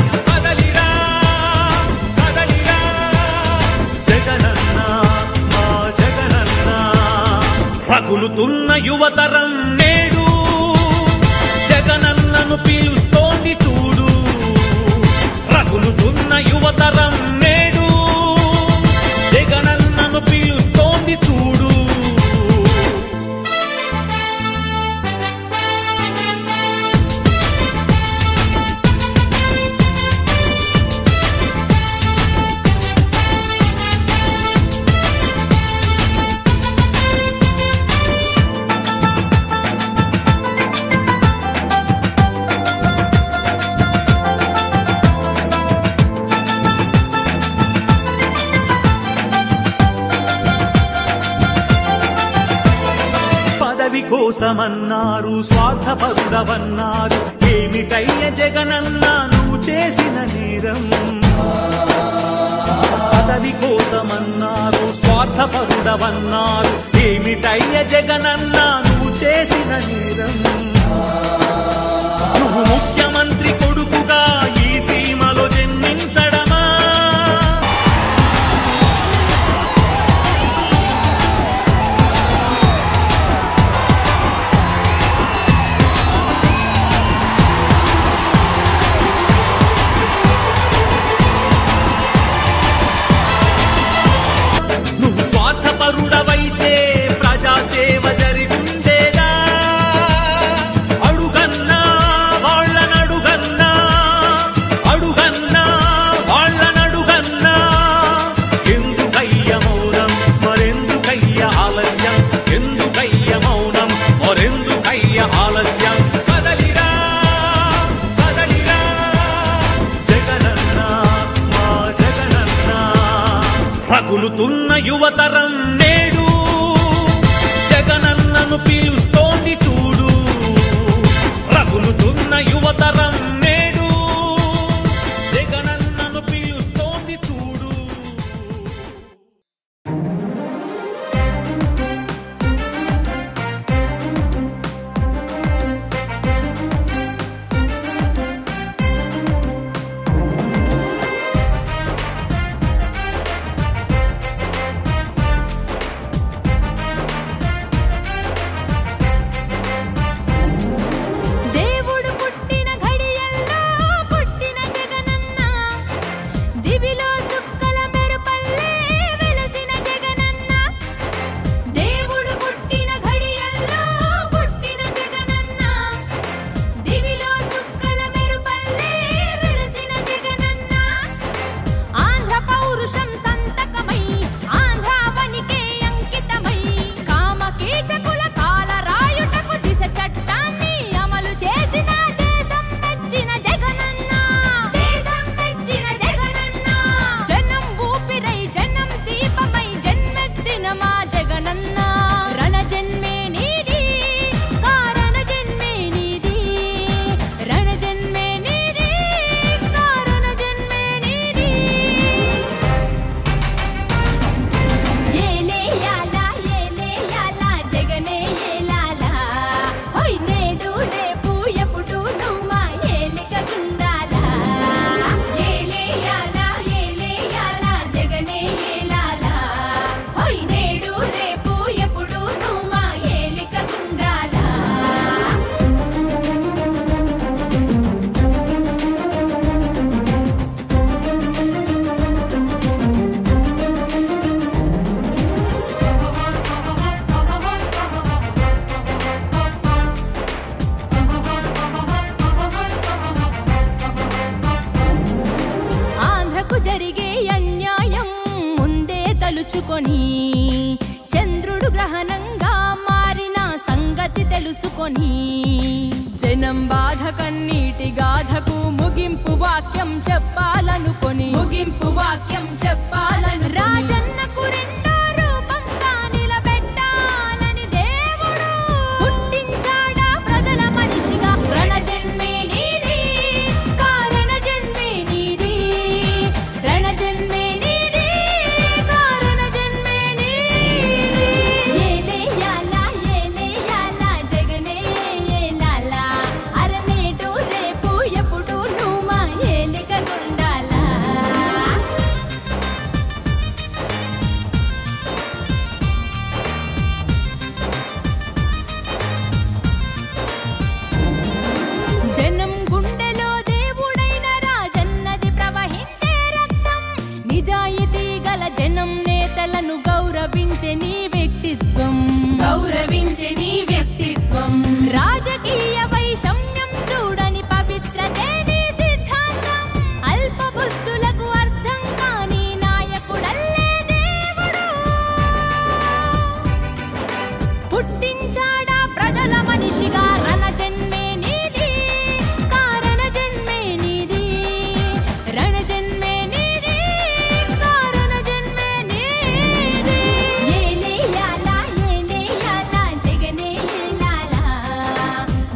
రగులుతున్న యువతరం నేడు జగనన్నను పిలుస్తోంది చూడు. రగులుతున్న యువతరం నేడు జగనన్నను పిలుస్తోంది చూడు. కోసమన్నారు, స్వార్థపరుడవన్నారు, ఏమిటయ్య జగనన్నా నువ్వు చేసిన నేరం. పదవి కోసమన్నారు, స్వార్థపరుడవన్నారు, ఏమిటయ్య జగనన్నా నువ్వు చేసిన నేరం. నువ్వు ముఖ్యమంత్రి కొడుకుగా ఈ సీమలో జన్మించడమా, స్వార్థపరుడవైతే ప్రజాసేవ జరిగుండేదా. అడుగన్నా వాళ్ళనడుగన్నా, అడుగన్నా వాళ్ళనడుగన్నా, ఎందుకయ్య మౌనం మరెందుకయ్య ఆలస్యం, ఎందుకయ్య మౌనం మరెందుకయ్య ఆలస్యం. కదలిరా కదలిరా జగనన్నా మా జగనన్నా. రగులుతున్న యువతరం నేడు జగనన్నను పిలుస్తోంది చూడు. రగులుతున్న యువతరం నేడు జగనన్నను పిలుస్తోంది చూడు. దేవుడు పుట్టిన తలుచుకొని చంద్రుడు గ్రహణంగా మారిన సంగతి తెలుసుకొని జనం బాధ కన్నీటి గాథకు ముగింపు వాక్యం చెప్పాలనుకొని రాజన్నకు రెండో రూపంగా నిలబెట్టాలని దేవుడు పుట్టించాడా ప్రజల మనిషిగా రణజన్మే నీది కారణ జన్మే నీది రణజన్మే నీది కారణ జన్మే నీది ఏలేయాలా జగనే ఏలాలా అరనేటు రేపు ఎప్పుడు నువ్వు మా ఏలిక గుండాలా జనం గుండెలో దేవుడైన రాజన్నది ప్రవహించే రక్తం నిజాయితీ గల జనం నేతలను గౌరవించే నీ వ్యక్తిత్వం రాజకీయ వైషమ్యం చూడని పవిత్రతే నీ సిద్ధాంతం అల్ప బుద్ధులకు అర్థం కాని నాయకుడల్లే దేవుడు పుట్టించాడా ప్రజల మనిషిగా రణజన్మే నీది కారణ జన్మే నీది రణజన్మే నీది కారణ జన్మే నీది ఏలేయాలా జగనే ఏలాలా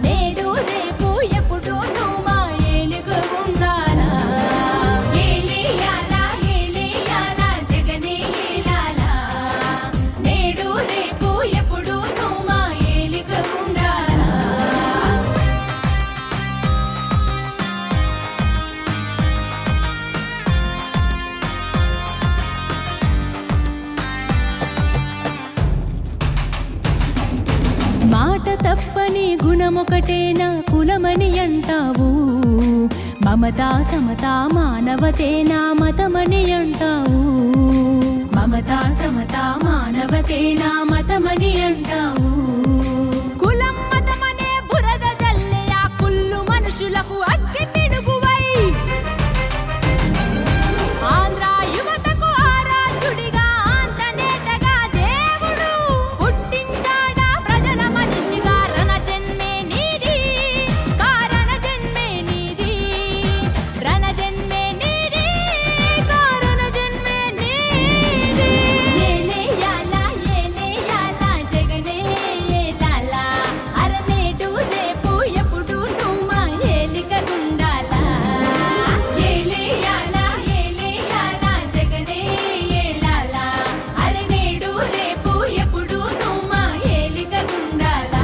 నేడు రేపు ఎప్పుడు నువ్వు మా ఏలుగ ఉండాలా ఏలేయాలా జగనే ఏలాలా నేడు రేపు ఎప్పుడు నువ్వు మా ఏలుగ ఉండాలా మాట తప్పని గుణమొకటేనా కులమని అంటావు మమతా సమతా మానవతేనా మతమని అంటావు మమతా సమతా మానవతేనా మతమని అంటావు కులం మతమనే బురద జల్లే ఆ కుళ్ళు మనుషులకు అగ్గి పిడుగువై ఆంధ్ర యువతకు ఆరాధ్యుడిగా ఆంతనేతగా దేవుడు పుట్టించాడా ప్రజల మనిషిగా రణజన్మే నీది కారణ జన్మే నీది రణజన్మే నీది కారణ జన్మే నీది ఏలేయాలా జగనే ఏలాలా అరనేటు రేపు ఎప్పుడు నువ్వు మా ఏలిక గుండాలా ఏలేయాలా జగనే ఏలాలా అరనేడు రేపు ఎప్పుడు నువ్వు మా ఏలిక గుండాలా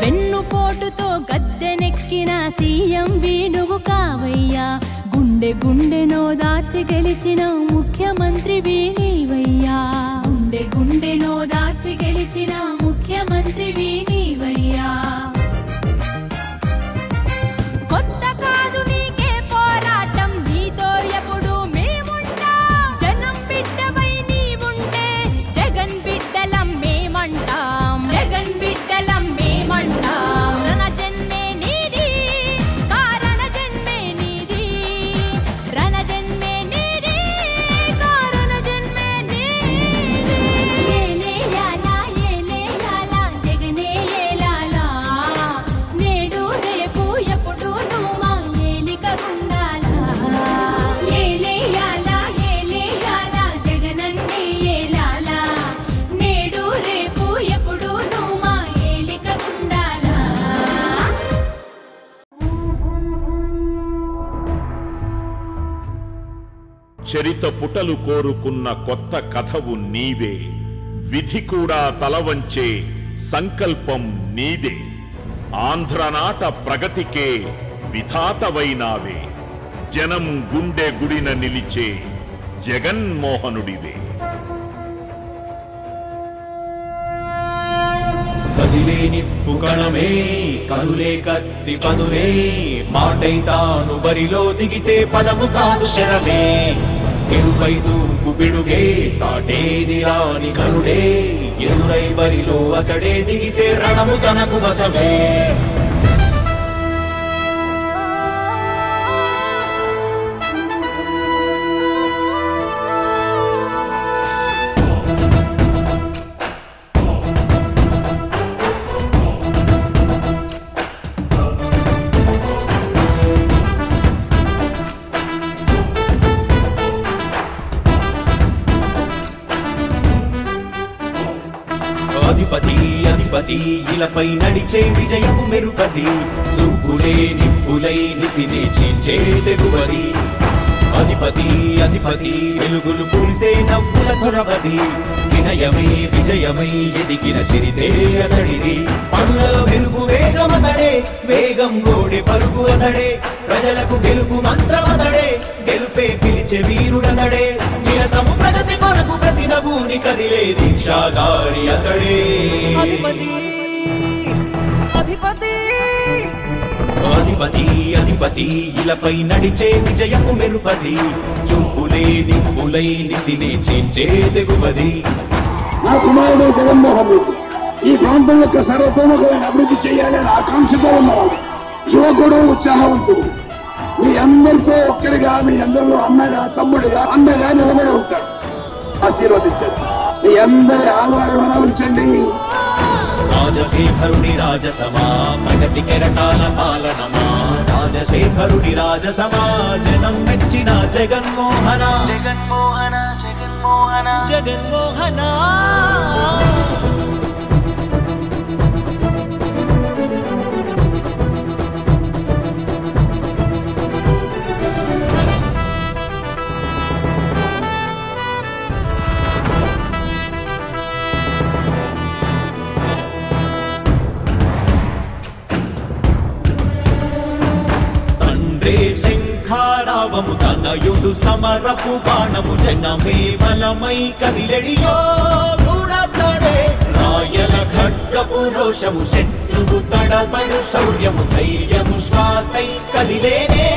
వెన్నుపోటుతో గద్దెనెక్కిన సీఎం నువ్వు కావయ్యా గుండెనో దాచి గెలిచిన ముఖ్యమంత్రి నీవయ్యా గుండెనో దాచి గెలిచిన ముఖ్యమంత్రి నీవయ్యా కొత్త కాదు నీకే పోరాటం నీతో ఎప్పుడు మేముంటాం జనం బిడ్డవై నీవుంటే జగన్ బిడ్డలం మేమంటాం రణజన్మే నీది కారణ జన్మే నీది రణజన్మే నీది కారణ జన్మే నీది ఏలేయాలా జగనే ఏలాలా నేడు రేపు ఎప్పుడు నువ్వు మా ఏలిక గుండాలా ఏలేయాలా జగనన్నే ఏలాలా నేడు రేపు ఎప్పుడు నువ్వు మా ఏలిక గుండాలా చరిత పుటలు కోరుకున్న కొత్త కథవు నీవే విధి కూడా తలవంచే సంకల్పం నీదే ఆంధ్రనాట ప్రగతికే విధాతవైనావే జనం గుండె గుడిన నిలిచే జగన్మోహనుడివే కదిలే నిప్పు కణమే కదులే కత్తి పదులే మాటై తాను బరిలో దిగితే పదము కాదు శరమే ఎరుపై దూకు పిడుగే సాటేది రాని కరుడే ఎదురై బరిలో అతడే దిగితే రణము తనకు వశమే. అధిపతి అధిపతి ఇలపై నడిచే విజయము మెరుపది, చూపులే నిప్పులై నిసినే చీల్చే తెగువది. అధిపతి అధిపతి వెలుగులు పులిసే నవ్వుల చొరవది, వినయమై విజయమై ఎదిగిన చిరితే అతడిది. పనులలో వెలుగు వేగమతడే, వేగం గోడే పలుగు అతడే, ప్రజలకు గెలుపు మంత్రమతడే, గెలుపే పిలిచే వీరుడతడే. నిరతము ప్రగతి కొరకు ప్రతి నభూని కదిలే దీక్షాగారి అతడే. అధిపతి అధిపతి అధిపతి అధిపతి ఇలపై నడిచే విజయము మెరుపది, చూపులే నిప్పులై నిసినే చీల్చే తెగువది. నా కుమారుడు జగన్మోహన్ రెడ్డి ఈ ప్రాంతం యొక్క సర్వతోముఖమైన అభివృద్ధి చేయాలని ఆకాంక్షతో ఉన్నవాడు, యువకుడు, ఉత్సాహవంతుడు. మీ అందరితో ఒక్కరిగా, మీ అందరిలో అన్నగా, తమ్ముడిగా, అన్నగా నిలబడి ఉంటాడు. ఆశీర్వదించండి. మీ అందరి ఆహ్వానం ఉంచండి. రాజశేఖరుడి రాజసమా ప్రగతి కెరటాల పాలనమా, రాజశేఖరుడి రాజసమా జనం మెచ్చిన జగన్మోహన జగన్మోహన జగన్మోహన జగన్మోహన. శంఖారావము తనయుడు సమరపు బాణము, జనమే బలమై కదిలెడియో గూఢతడే. రాయల ఖడ్గపు రోషము, శత్రువు తడబడు శౌర్యము, ధైర్యము శ్వాసై కదిలేనే.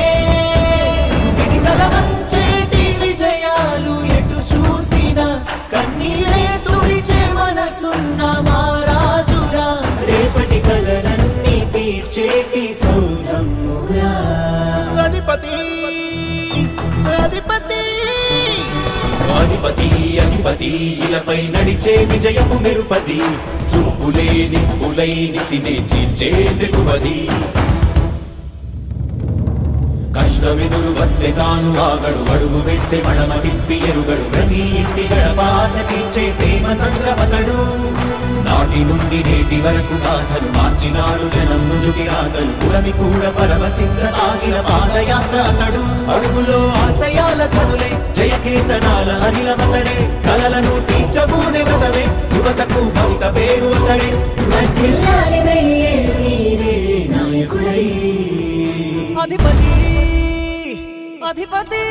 ఇది కలవంచేటి విజయాలు ఎటు చూసిన, కన్నీరే తుడిచే మనసున్న మారాజురా. రేపటి కలలన్నీ తీర్చేటి సౌధమురా. అధిపతి అధిపతి అధిపతి అధిపతి ఇలపై నడిచే విజయము మెరుపది, చూపులే నిప్పులై నిసినే చీల్చే తెగువది. కష్టమెదురు వస్తే తాను ఆగడు, అడుగు వేస్తే మడమ తిప్పి ఎరుగడు, ప్రతి ఇంటి గడపాస తీర్చే ప్రేమ సంద్రపతడు. నాటి నుండి నేటి వరకు సాధలు మార్చినాడు జనం నుదుటి రాగలు, పురమి కూడా పరవశించసాగిన పాదయాత్ర అతడు. అడుగులో ఆశయాల కనులే, జయకేతనాల అనిలమతడే, కలలను తీర్చబూనే వ్రతమే, యువతకు భవిత పేరు అతడే. నాయకుడై అధిపతి అధిపతి.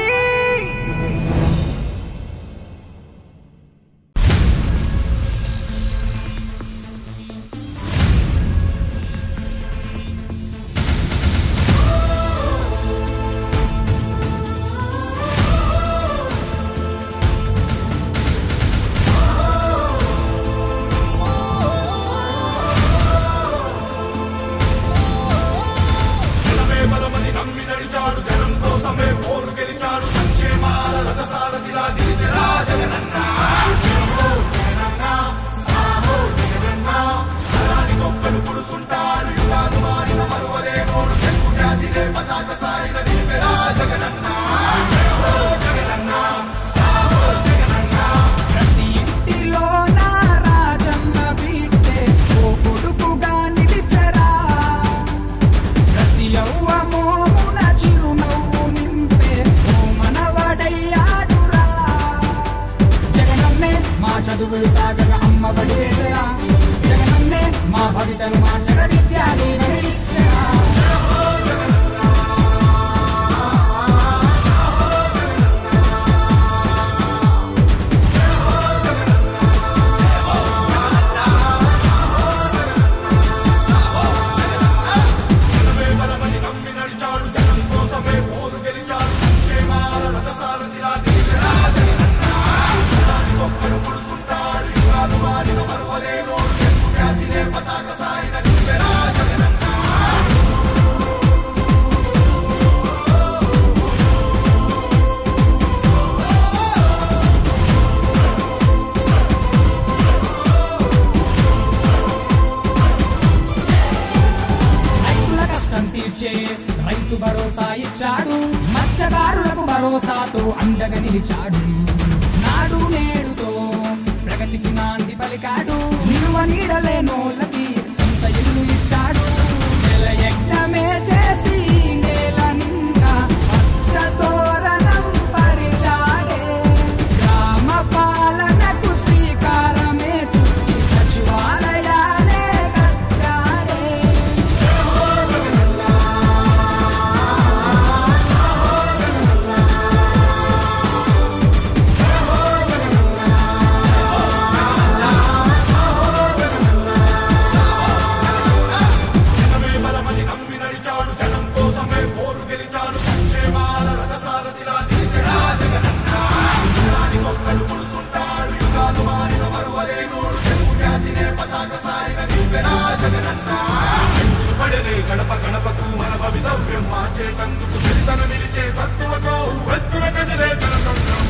చదువులు సాగగా అమ్మ బడి వేసరా, జగనన్నే మా భవితను మార్చగ విద్యా దీవెన ఇచ్చరా. Marino అందించే రైతు భరోసా ఇచ్చాడు. మత్స్యకారులకు భరోసాతో అండగా నిలిచాడు. నాడు నేడుతో ప్రగతికి నాంది పలికాడు. నిలువ నీడలేనోళ్ళకి సొంత ఇల్లు ఇచ్చాడు. జలయజ్ఞమే చేసి నేల నిండా పచ్చతోరణం పరిచాడే. గ్రామ పాలనకు శ్రీకారమే చుట్టి సచివాలయాలే కట్టాడే. గడప గడపకు మన భవితవ్యం మార్చేటందుకు చరితను నిలిచే సత్తువతో వెత్తున కదిలే జనసంద్రం.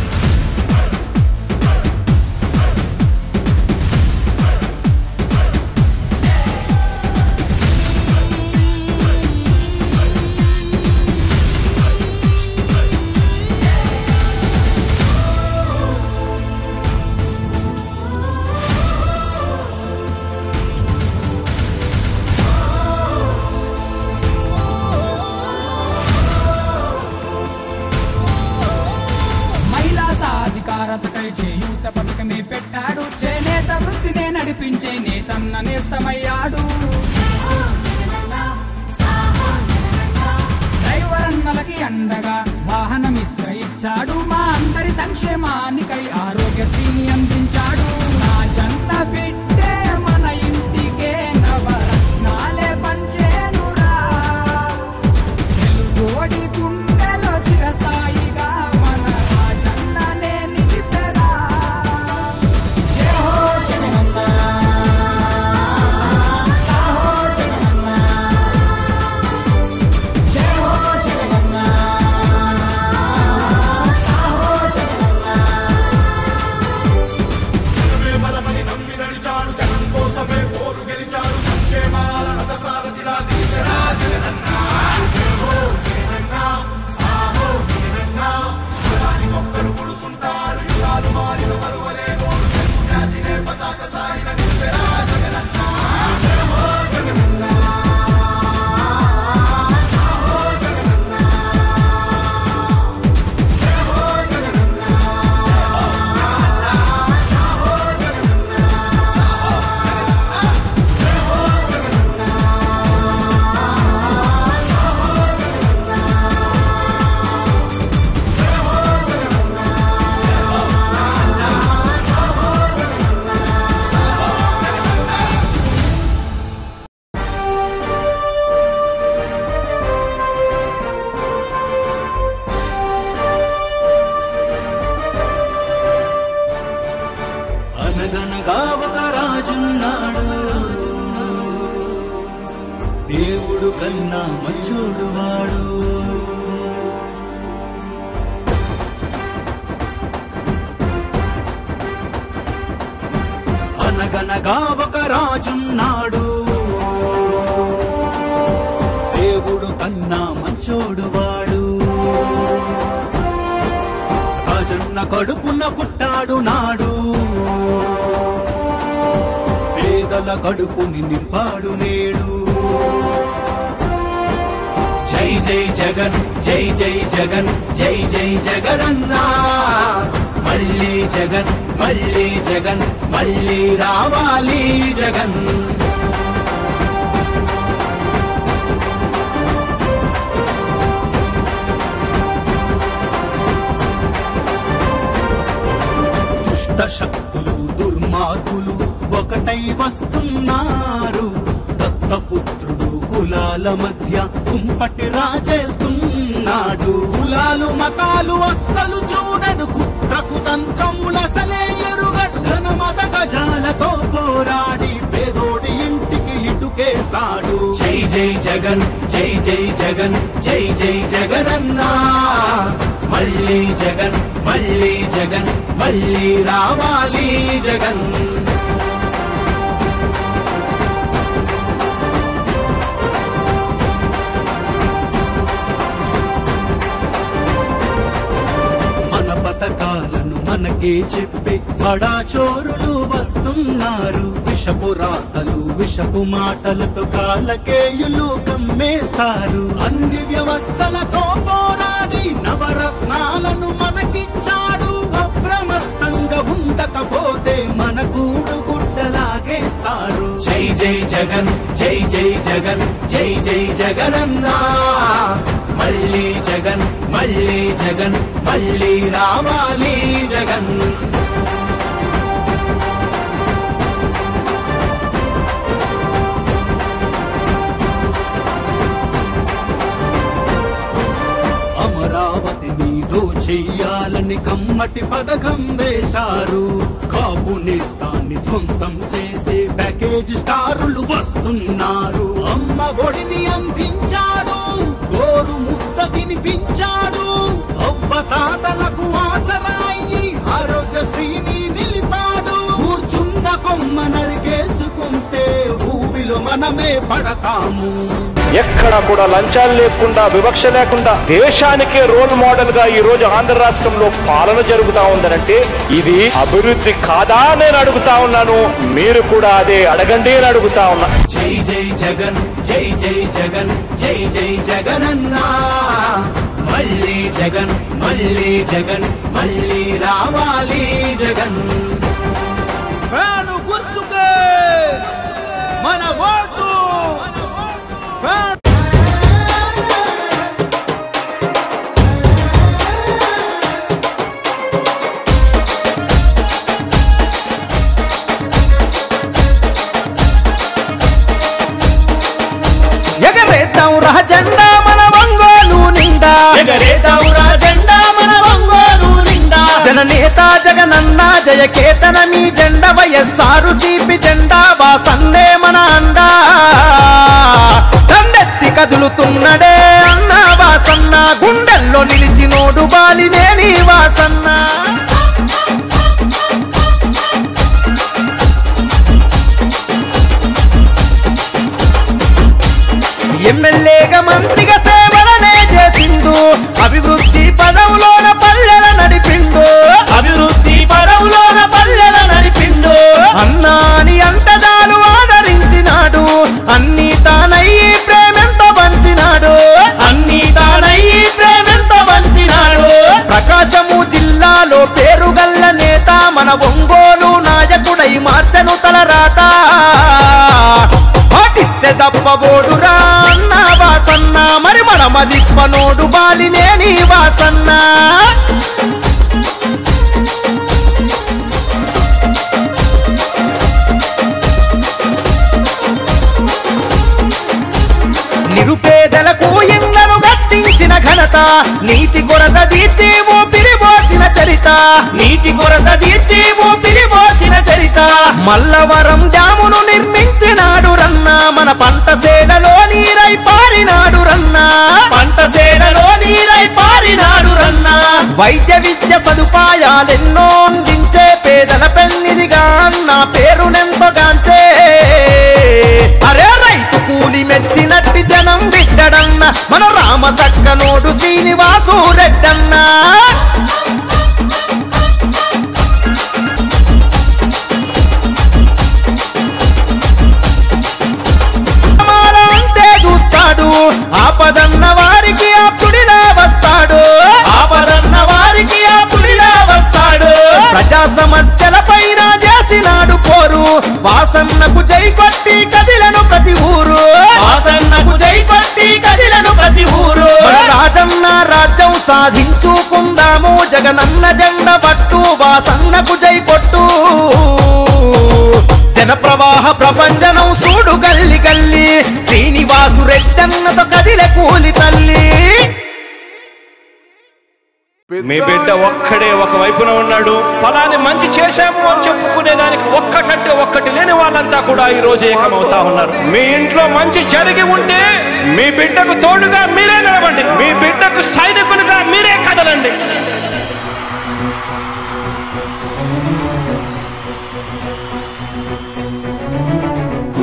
సాధికారతకై చేయూత పథకమే పెట్టాడు. చేనేత వృత్తినే నడిపించే నేతన్న నేస్తమయ్యాడు. డ్రైవరన్నలకి అండగా వాహనమిత్ర ఇచ్చాడు. మా అందరి సంక్షేమానికై ఆరోగ్యశ్రీని అందించాడు. నా జన్న బిడ్డే మన ఇంటికే నవరత్నాలే పంచేనురా. తెలుగోడి గుండెలో చిరస్థాయిగా మన రాజన్ననే నిలిపెరా. జై హో జగనన్న, సాహో జగనన్న. జై హో జగనన్న, సాహో జగనన్న. జనమే బలమని నమ్మి నడిచాడు. జనం కోసమే పోరు గెలిచాడు. సంక్షేమాల రథసారథిలా నిలిచెరా జగనన్న. జై హో జగనన్న, సాహో జగనన్న. కులానికొక్కరు పుడుతుంటారు. యుగాలు మారిన మరువలేనోడు. తెలుగు జాతినే పతాక సాయిన నిలిపెరా జగనన్న. జై హో జగనన్న, సాహో జగనన్న. జై హో జగనన్న, సాహో జగనన్న. జై హో జగనన్న, సాహో జగనన్న. జై హో జగనన్న, సాహో జగనన్న. అనగనగా ఒక రాజున్నాడు. దేవుడు కన్నా మంచోడు వాడు. అనగనగా ఒక రాజున్నాడు. దేవుడు కన్నా మంచోడు వాడు. రాజన్న కడుపున పుట్టాడు నాడు. పేదల కడుపుని నింపాడు నేడు. జై జై జగన్, జై జై జగన్, జై జై జగనన్నా. మళ్ళీ జగన్, మళ్ళీ జగన్, మళ్ళీ రావాలి జగన్. దుష్ట శక్తులు దుర్మార్గులు ఒకటై వస్తున్నారు. దత్తపుత్రుడు కులాల మధ్య కుంపటి రాజేస్తున్నాడు. కులాలు మతాలు అస్సలు చూడడు. కుట్రకు తంత్రములసలే ఎరుగడు. ఘనమద గజాలతో పోరాడి పేదోడి ఇంటికి ఇటుకేశాడు. జై జై జగన్, జై జై జగన్, జై జై జగనన్నా. మళ్ళీ జగన్, మళ్ళీ జగన్, మళ్ళీ రావాలి జగన్. మాకే చెప్పి బడా చోరులు వస్తున్నారు. విషపు రాతలు విషపు మాటలతో కాలకేయులు కమ్మేస్తారు. అన్ని వ్యవస్థలతో పోరాడి నవరత్నాలను మనకిచ్చాడు. అప్రమత్తంగా ఉండకపోతే మన గూడు గుడ్డలాగేస్తారు. జై జై జగన్ జై జై జగన్ జై జై జగనన్నా. మళ్ళీ జగన్ మళ్ళీ జగన్ మళ్ళీ రావాలి జగన్. అమరావతి నీదో చెయ్యాలని కమ్మటి పథకం వేశారు. కాపు నేస్తాన్ని ధ్వంసం చేసే ప్యాకేజ్ స్టారులు వస్తున్నారు. అమ్మ ఒడిని అందించాడు, గోరు ముద్ద తినిపించాడు. అవ్వతాతలకు ఆసరాయి ఆరోగ్యశ్రీని నిలిపాడు. కూర్చున్న కొమ్మ నరికేసుకుంటే ఊబిలో మనమే పడతాము. ఎక్కడ కూడా లంచాలు లేకుండా వివక్ష లేకుండా దేశానికే రోల్ మోడల్ గా ఈ రోజు ఆంధ్ర రాష్ట్రంలో పాలన జరుగుతా ఉందనంటే ఇది అభివృద్ధి కాదా నేను అడుగుతా ఉన్నాను. మీరు కూడా అదే అడగండి అని అడుగుతా ఉన్నా. జై జై జగన్ జై జై జగన్ జై జై జగనన్నా. మళ్ళీ జగన్ మళ్ళీ జగన్ మళ్ళీ రావాలి జగన్. ఫ్యాను గుర్తుకే మన ఓటు. ఎగరేద్దాంరా జెండా మన ఒంగోలు నిండా. ఎగరేద్దాంరా జెండా మన ఒంగోలు నిండా. జననేత జగనన్న జయకేతన మీ జెండా. వైఎస్ఆర్ సిపి జెండా వాసన్నే మన అండా. దండెత్తి కదులుతున్నడే అన్న వాసన్న. గుండెల్లో నిలిచినోడు బాలినేని వాసన్న. ఎమ్మెల్యేగా మంత్రిగా సేవలనే చేసిండు. అభివృద్ధి పదవులోన పల్లెల నడిపిండు. అభివృద్ధి పదవులోన పల్లెల నడిపిండు. అన్నాని అంటదాలు ఆదరించినాడు. అన్ని తానయ్యి ప్రేమెంత పంచినాడు. అన్ని తానయ్యి ప్రేమెంత పంచినాడు. ప్రకాశము జిల్లాలో పేరుగల్ల నేత మన ఒంగోలు నాయకుడై మార్చను తలరాత. పాటిస్తే దప్పబోడురా అన్న వాసన్న. మరి మన మదిప్పనోడు బాలినేని వాసన్న. నిరుపేదలకు ఇళ్లను కట్టించిన ఘనత. నీటి కొరత తీర్చి ఊపిరి పోసిన చరిత. నీటి కొరత తీర్చి ఊపిరి పోసిన చరిత. మల్లవరం డ్యామును నిర్మించినాడు రన్న. మన పంట సేడలో నీరై పారినాడు రన్న. పంట సేడలో నీరై పారినాడు రన్న. వైద్య విద్య సదుపాయాలెన్నో అందించే పేదల పెన్నిదిగా అన్న పేరునెంతగాంచే. అరే రైతు కూలి మెచ్చినట్టి జనం బిడ్డడన్న మన రామ సక్కనోడు శ్రీనివాసు రెడ్డన్న. అంటే చూస్తాడు. ఆపదన్న వారికి అప్పుడిలా వస్తాడు. ఆపదన్న వారికి అప్పుడిలా వస్తాడు. ప్రజా సమస్యల పైన చేసినాడు పోరు. వాసన్నకు జై కొట్టి కదిలను ప్రతి ఊరు. వాసన్నకు జై కొట్టి కదిలను ప్రతి ఊరు. రాజన్న రాజ్యం సాధించుకుందాము. జగనన్న జెండ పట్టు. వాసన్నకు జై కొట్టు. జన ప్రవాహ ప్రపంచనం సూడు గల్లి గల్లి. శ్రీనివాసు రెడ్డన్నతో కదిలే కూలి తల్లి. మీ బిడ్డ ఒక్కడే ఒక వైపున ఉన్నాడు. ఫలాన్ని మంచి చేశాము అని చెప్పుకునేదానికి ఒక్కటంటే ఒక్కటి లేని వాళ్ళంతా కూడా ఈ రోజు ఏకమవుతా ఉన్నారు. మీ ఇంట్లో మంచి జరిగి ఉంటే మీ బిడ్డకు తోడుగా మీరే నిలబండి. మీ బిడ్డకు సైనికులుగా మీరే కదలండి.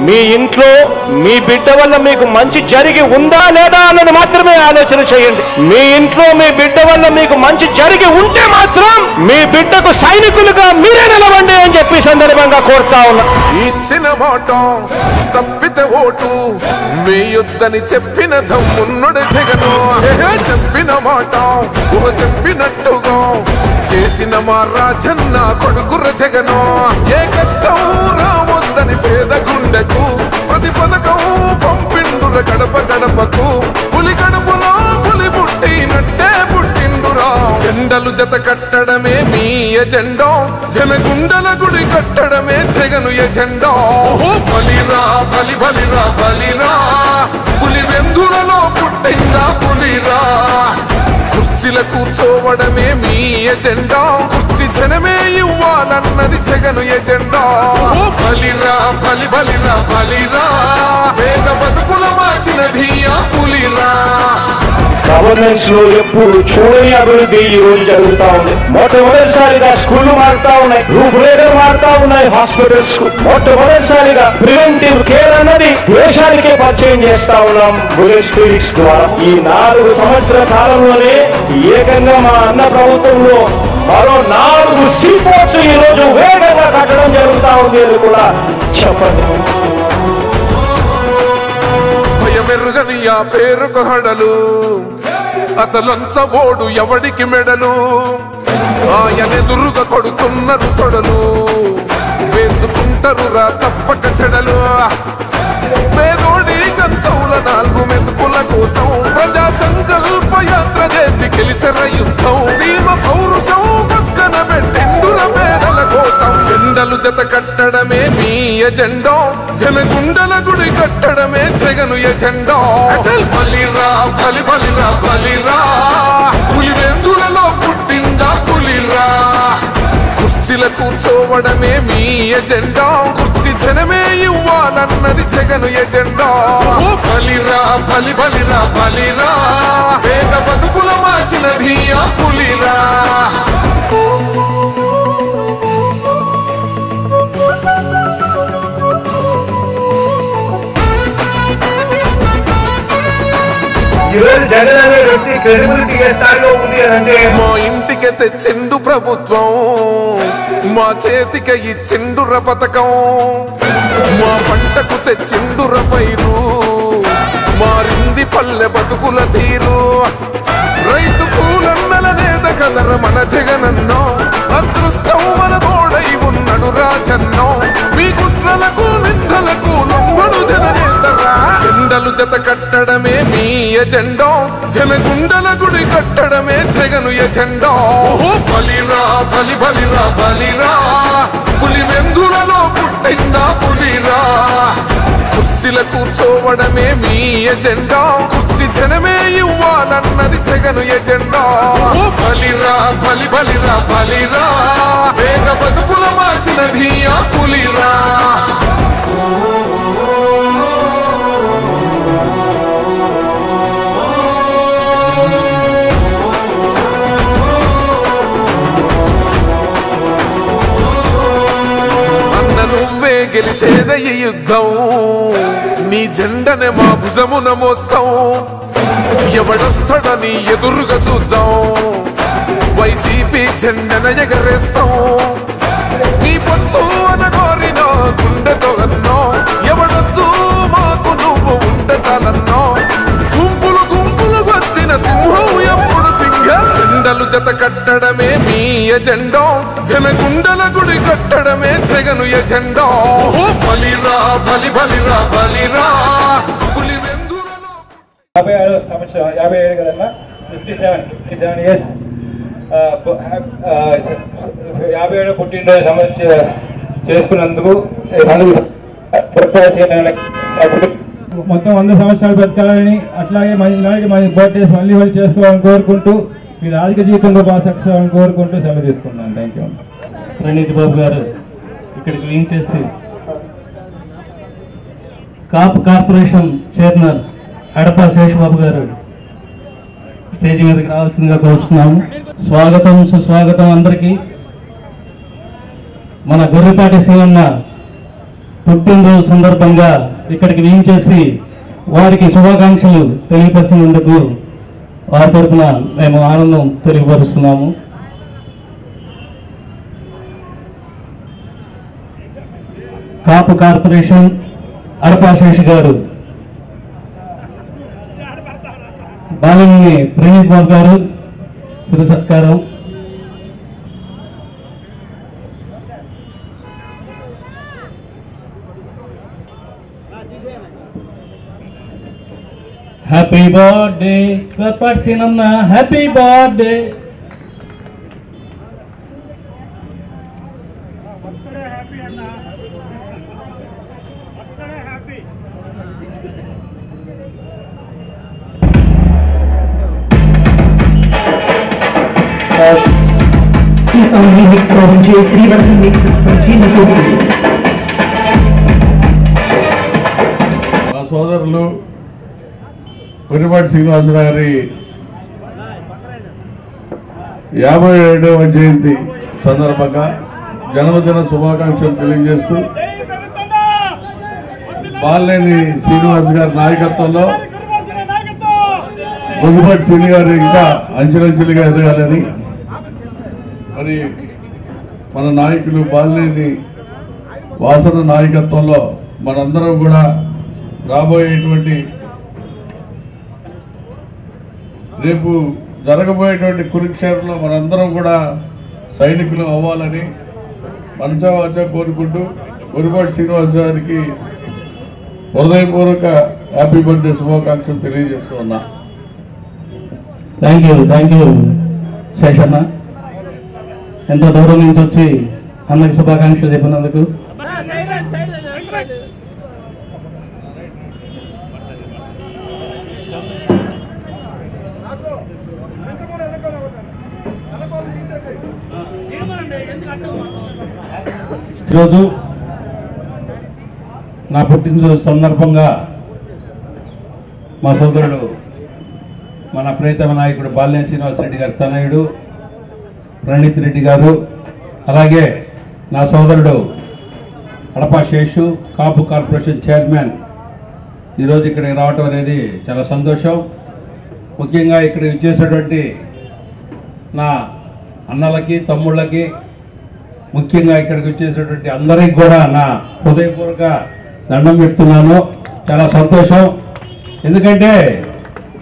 మీ ఇంట్లో మీ బిడ్డ వల్ల మీకు మంచి జరిగి ఉందా లేదా అన్నది మాత్రమే ఆలోచన చేయండి. మీ ఇంట్లో మీ బిడ్డ వల్ల మీకు మంచి జరిగి ఉంటే మాత్రం మీ బిడ్డకు సైనికులుగా మీరే నిలవండి అని చెప్పి సందర్భంగా కోరుతా ఉన్నా. ఇచ్చిన మాట తప్పితే ఓటు వేయొద్దని చెప్పిన దమ్మున్నడు జగను. చెప్పిన మాట చెప్పినట్టుగా చేసిన మా రాజన్న కొడుకుర జగను. ఏ కష్టం రావద్దని పేద గుండెకు ప్రతి పథకం పంపిండుర గడప గడపకు. పులి గడపలో పులి పుట్టినట్టే పుట్టిండురా. జెండలు జత కట్టడమే మీ ఎజెండా, జనగుండల గుడి కట్టడమే జగను ఎజెండా. బలిరా బలి బలిరా బలిరా, పులి వెందులలో పుట్టిందా పులిరా. కుర్చీల కూర్చోవడమే మీ ఎజెండా, కుర్చీ జనమే ఇవ్వాలన్నది జగను ఎజెండా. బలిరా బలి బలిరా బలిరా, పేద బతుకుల మార్చినది ఆ పులిరా. గవర్నెన్స్ లో ఎప్పుడు చూడని అభివృద్ధి ఈ రోజు జరుగుతా ఉంది. మొట్టమొదటిసారిగా స్కూళ్లు మారుతా ఉన్నాయి, రూపురేఖలు మారుతా ఉన్నాయి. హాస్పిటల్స్ మొట్టమొదటిసారిగా ప్రివెంటివ్ కేర్ అన్నది దేశానికే పరిచయం చేస్తా ఉన్నాం బుల్లెట్ క్లినిక్స్ ద్వారా. ఈ 4 సంవత్సరాల కాలంలోనే ఏకంగా మా అన్న ప్రభుత్వంలో మరో 4 సీపోర్ట్స్ ఈ రోజు వేగంగా కట్టడం జరుగుతా ఉంది అని కూడా చెప్పండి. భయమెరుగని ఆ పేరుకు హడలు, అసలంచబోడు ఎవడికి మెడలు. ఆయనెదురుగా కొడుతున్నారు తొడలు, వేసుకుంటారు రా తప్పక చెడలు. పేదోడి కన్సౌల 4 మెతుకుల కోసం ప్రజా సంకల్ప యాత్ర చేసి గెలిసెర యుద్ధం. సీమ పౌరుషం పక్కన పెట్టిండుర పేదల కోసం. జెండలు జత కట్టడమే మీ ఎజెండా, జనగుండల గుడి కట్టడమే జగను ఎజెండా. బలిరా బలి బలిరా బలిరా, పులి వెందులలో పుట్టిందా పులిరా. కుర్చీల కూర్చోవడమే మీ ఎజెండా, కుర్చీ జనమే ఇవ్వాలన్నది జగను ఎజెండా. బలిరా బలి బలిరా బలిరా, పేద బతుకుల మార్చినది ఆ పులిరా. జగన్ అనే వ్యక్తి క్రెడిబిలిటీ ఏ స్థాయిలో ఉంది అంటే మా ఇంటికి తెచ్చిండు ప్రభుత్వం, మా చేతికి ఇచ్చిండుర పథకం. మా పంటకు తెచ్చిండుర పైరు, మారింది పల్లె బతుకుల తీరు. రైతు కూలన్నల నేత కదర మన జగనన్నో, అదృష్టం మన తోడై ఉన్నడు రాజన్నో. మీ కుట్రలకు నిందలకు లొంగడు జననేతరా. జెండలు జత కట్టడమే మీ ఎజెండా, జనగుండల గుడి కట్టడమే జగను ఎజెండా. బలిరా బలి బలిరా బలిరా, పులి వెందులలో పుట్టిందా పులిరా. కుర్చీల కూర్చోవడమే మీ ఎజెండా, కుర్చీ జనమే ఇవ్వాలన్నది జగను ఎజెండా. బలిరా బలి బలిరా బలిరా, పేద బతుకుల మార్చినది ఆ పులిరా. నువ్వే గెలిచేద ఈ యుద్ధం, నీ జెండనే మా భుజమున మోస్తాం. ఎవడొస్తాడని ఎదురుగా చూద్దాం, వైసీపీ జెండన ఎగరేస్తాం. నీ పొత్తు అనగోరిన గుండెతో అన్నో, ఎవడొద్దు మాకు నువ్వు ఉంటే చాలన్నో. గుంపులు గుంపులు వచ్చిన సింహం ఎప్పుడు సింహ. జెండలు జత కట్టడమే మీ ఎజెండా, జనగుండల గుడి కట్టడమే జగను ఎజెండా. బలిరా బలి బలిరా బలిరా, పులి వెందులలో. 57వ సంవత్సరం 57 కదమ్మా, 57 ఇయర్స్ 57వ పుట్టినరోజు చేసుకున్నందుకు మొత్తం 100 సంవత్సరాలు బతకాలని, అట్లాగే ఇలాంటి మన బర్త్డేస్ మళ్ళీ చేసుకోవాలని కోరుకుంటూ మీ రాజకీయ జీవితంలో బాగా సక్సెస్ అవ్వాలని కోరుకుంటూ సెలవు తీసుకున్నాను. Thank you. ప్రణీత్ బాబు గారు ఇక్కడికి లింక్ చేసి కాప్ కార్పొరేషన్ చైర్మన్ అడప శేషబాబు గారు స్టేజ్ మీదకి రావాల్సిందిగా కోరుతున్నాము. స్వాగతం సుస్వాగతం అందరికీ. మన గొర్రెపాటి సీఎన్న పుట్టినరోజు సందర్భంగా ఇక్కడికి వేయించేసి వారికి శుభాకాంక్షలు తెలియపరిచినందుకు వారి తరఫున మేము ఆనందం తెలియపరుస్తున్నాము. కాపు కార్పొరేషన్ అడపాశేషి గారు, బాలిని ప్రణీత్ బాబు గారు శిర సత్కారం. హ్యాపీ బర్త్డే కర్పాట్సినన్న, హ్యాపీ బర్త్డే. ఈ సాంగ్ రీమిక్స్ ప్రొడ్యూస్ చేసి శ్రీవర్ధన్ మిక్సెస్ ఫర్ జీనకోటి. మా సోదరులు కొరిపాటి శ్రీనివాసరావు గారి 57వ జయంతి సందర్భంగా జన్మదిన శుభాకాంక్షలు తెలియజేస్తూ బాలినేని శ్రీనివాస్ గారి నాయకత్వంలో కొరిపాటి శ్రీని గారు ఇంకా అంచెలంచెలుగా ఎదగాలని, మరి మన నాయకులు బాలినేని వాసన నాయకత్వంలో మనందరం కూడా రాబోయేటువంటి రేపు జరగబోయేటువంటి కురుక్షేత్రంలో మనందరం కూడా సైనికులు అవ్వాలని మనసావాచ కోరుకుంటూ కొరిపాటి శ్రీనివాస్ గారికి హృదయపూర్వక హ్యాపీ బర్త్డే శుభాకాంక్షలు తెలియజేస్తూ ఉన్నా. థ్యాంక్ యూ శేషన్న, ఎంతో దూరం నుంచి వచ్చి అన్నకి శుభాకాంక్షలు చెప్పినందుకు. ఈరోజు నా పుట్టినరోజు సందర్భంగా మా సోదరుడు మన ప్రియతమ నాయకుడు బాలినేని శ్రీనివాసరెడ్డి గారి తనయుడు ప్రణీత్ రెడ్డి గారు, అలాగే నా సోదరుడు అడపా శేషు కాపు కార్పొరేషన్ చైర్మన్ ఈరోజు ఇక్కడికి రావటం అనేది చాలా సంతోషం. ముఖ్యంగా ఇక్కడికి వచ్చేసేటువంటి నా అన్నలకి తమ్ముళ్ళకి, ముఖ్యంగా ఇక్కడికి వచ్చేసేటువంటి అందరికి కూడా నా హృదయపూర్వక దండం పెడుతున్నాను. చాలా సంతోషం, ఎందుకంటే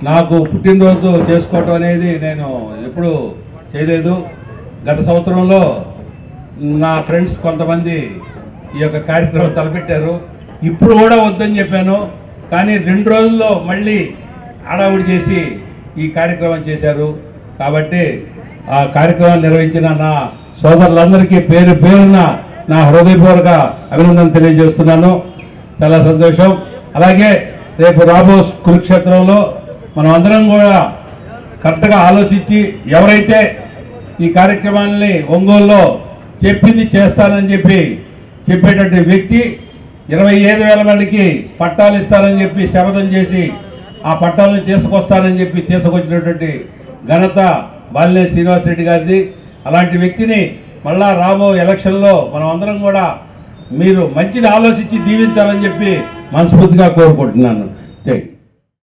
నాకు పుట్టినరోజు చేసుకోవటం అనేది నేను ఎప్పుడూ చేయలేదు. గత సంవత్సరంలో నా ఫ్రెండ్స్ కొంతమంది ఈ యొక్క కార్యక్రమం తలపెట్టారు. ఇప్పుడు కూడా వద్దని చెప్పాను, కానీ 2 రోజుల్లో మళ్ళీ హడావుడి చేసి ఈ కార్యక్రమం చేశారు. కాబట్టి ఆ కార్యక్రమం నిర్వహించిన నా సోదరులందరికీ పేరు పేరున నా హృదయపూర్వక అభినందన తెలియజేస్తున్నాను. చాలా సంతోషం. అలాగే రేపు రాబో కురుక్షేత్రంలో మనం అందరం కూడా కరెక్ట్గా ఆలోచించి, ఎవరైతే ఈ కార్యక్రమాన్ని ఒంగోలులో చెప్పింది చేస్తానని చెప్పేటటువంటి వ్యక్తి 25,000 మందికి పట్టాలు ఇస్తానని చెప్పి శపథం చేసి ఆ పట్టాలను తీసుకొస్తానని చెప్పి తీసుకొచ్చినటువంటి ఘనత బాలినేని శ్రీనివాసరెడ్డి గారిది. అలాంటి వ్యక్తిని మళ్ళా రాబో ఎలక్షన్లో మనం అందరం కూడా మీరు మంచిని ఆలోచించి దీవించాలని చెప్పి మనస్ఫూర్తిగా కోరుకుంటున్నాను. జై.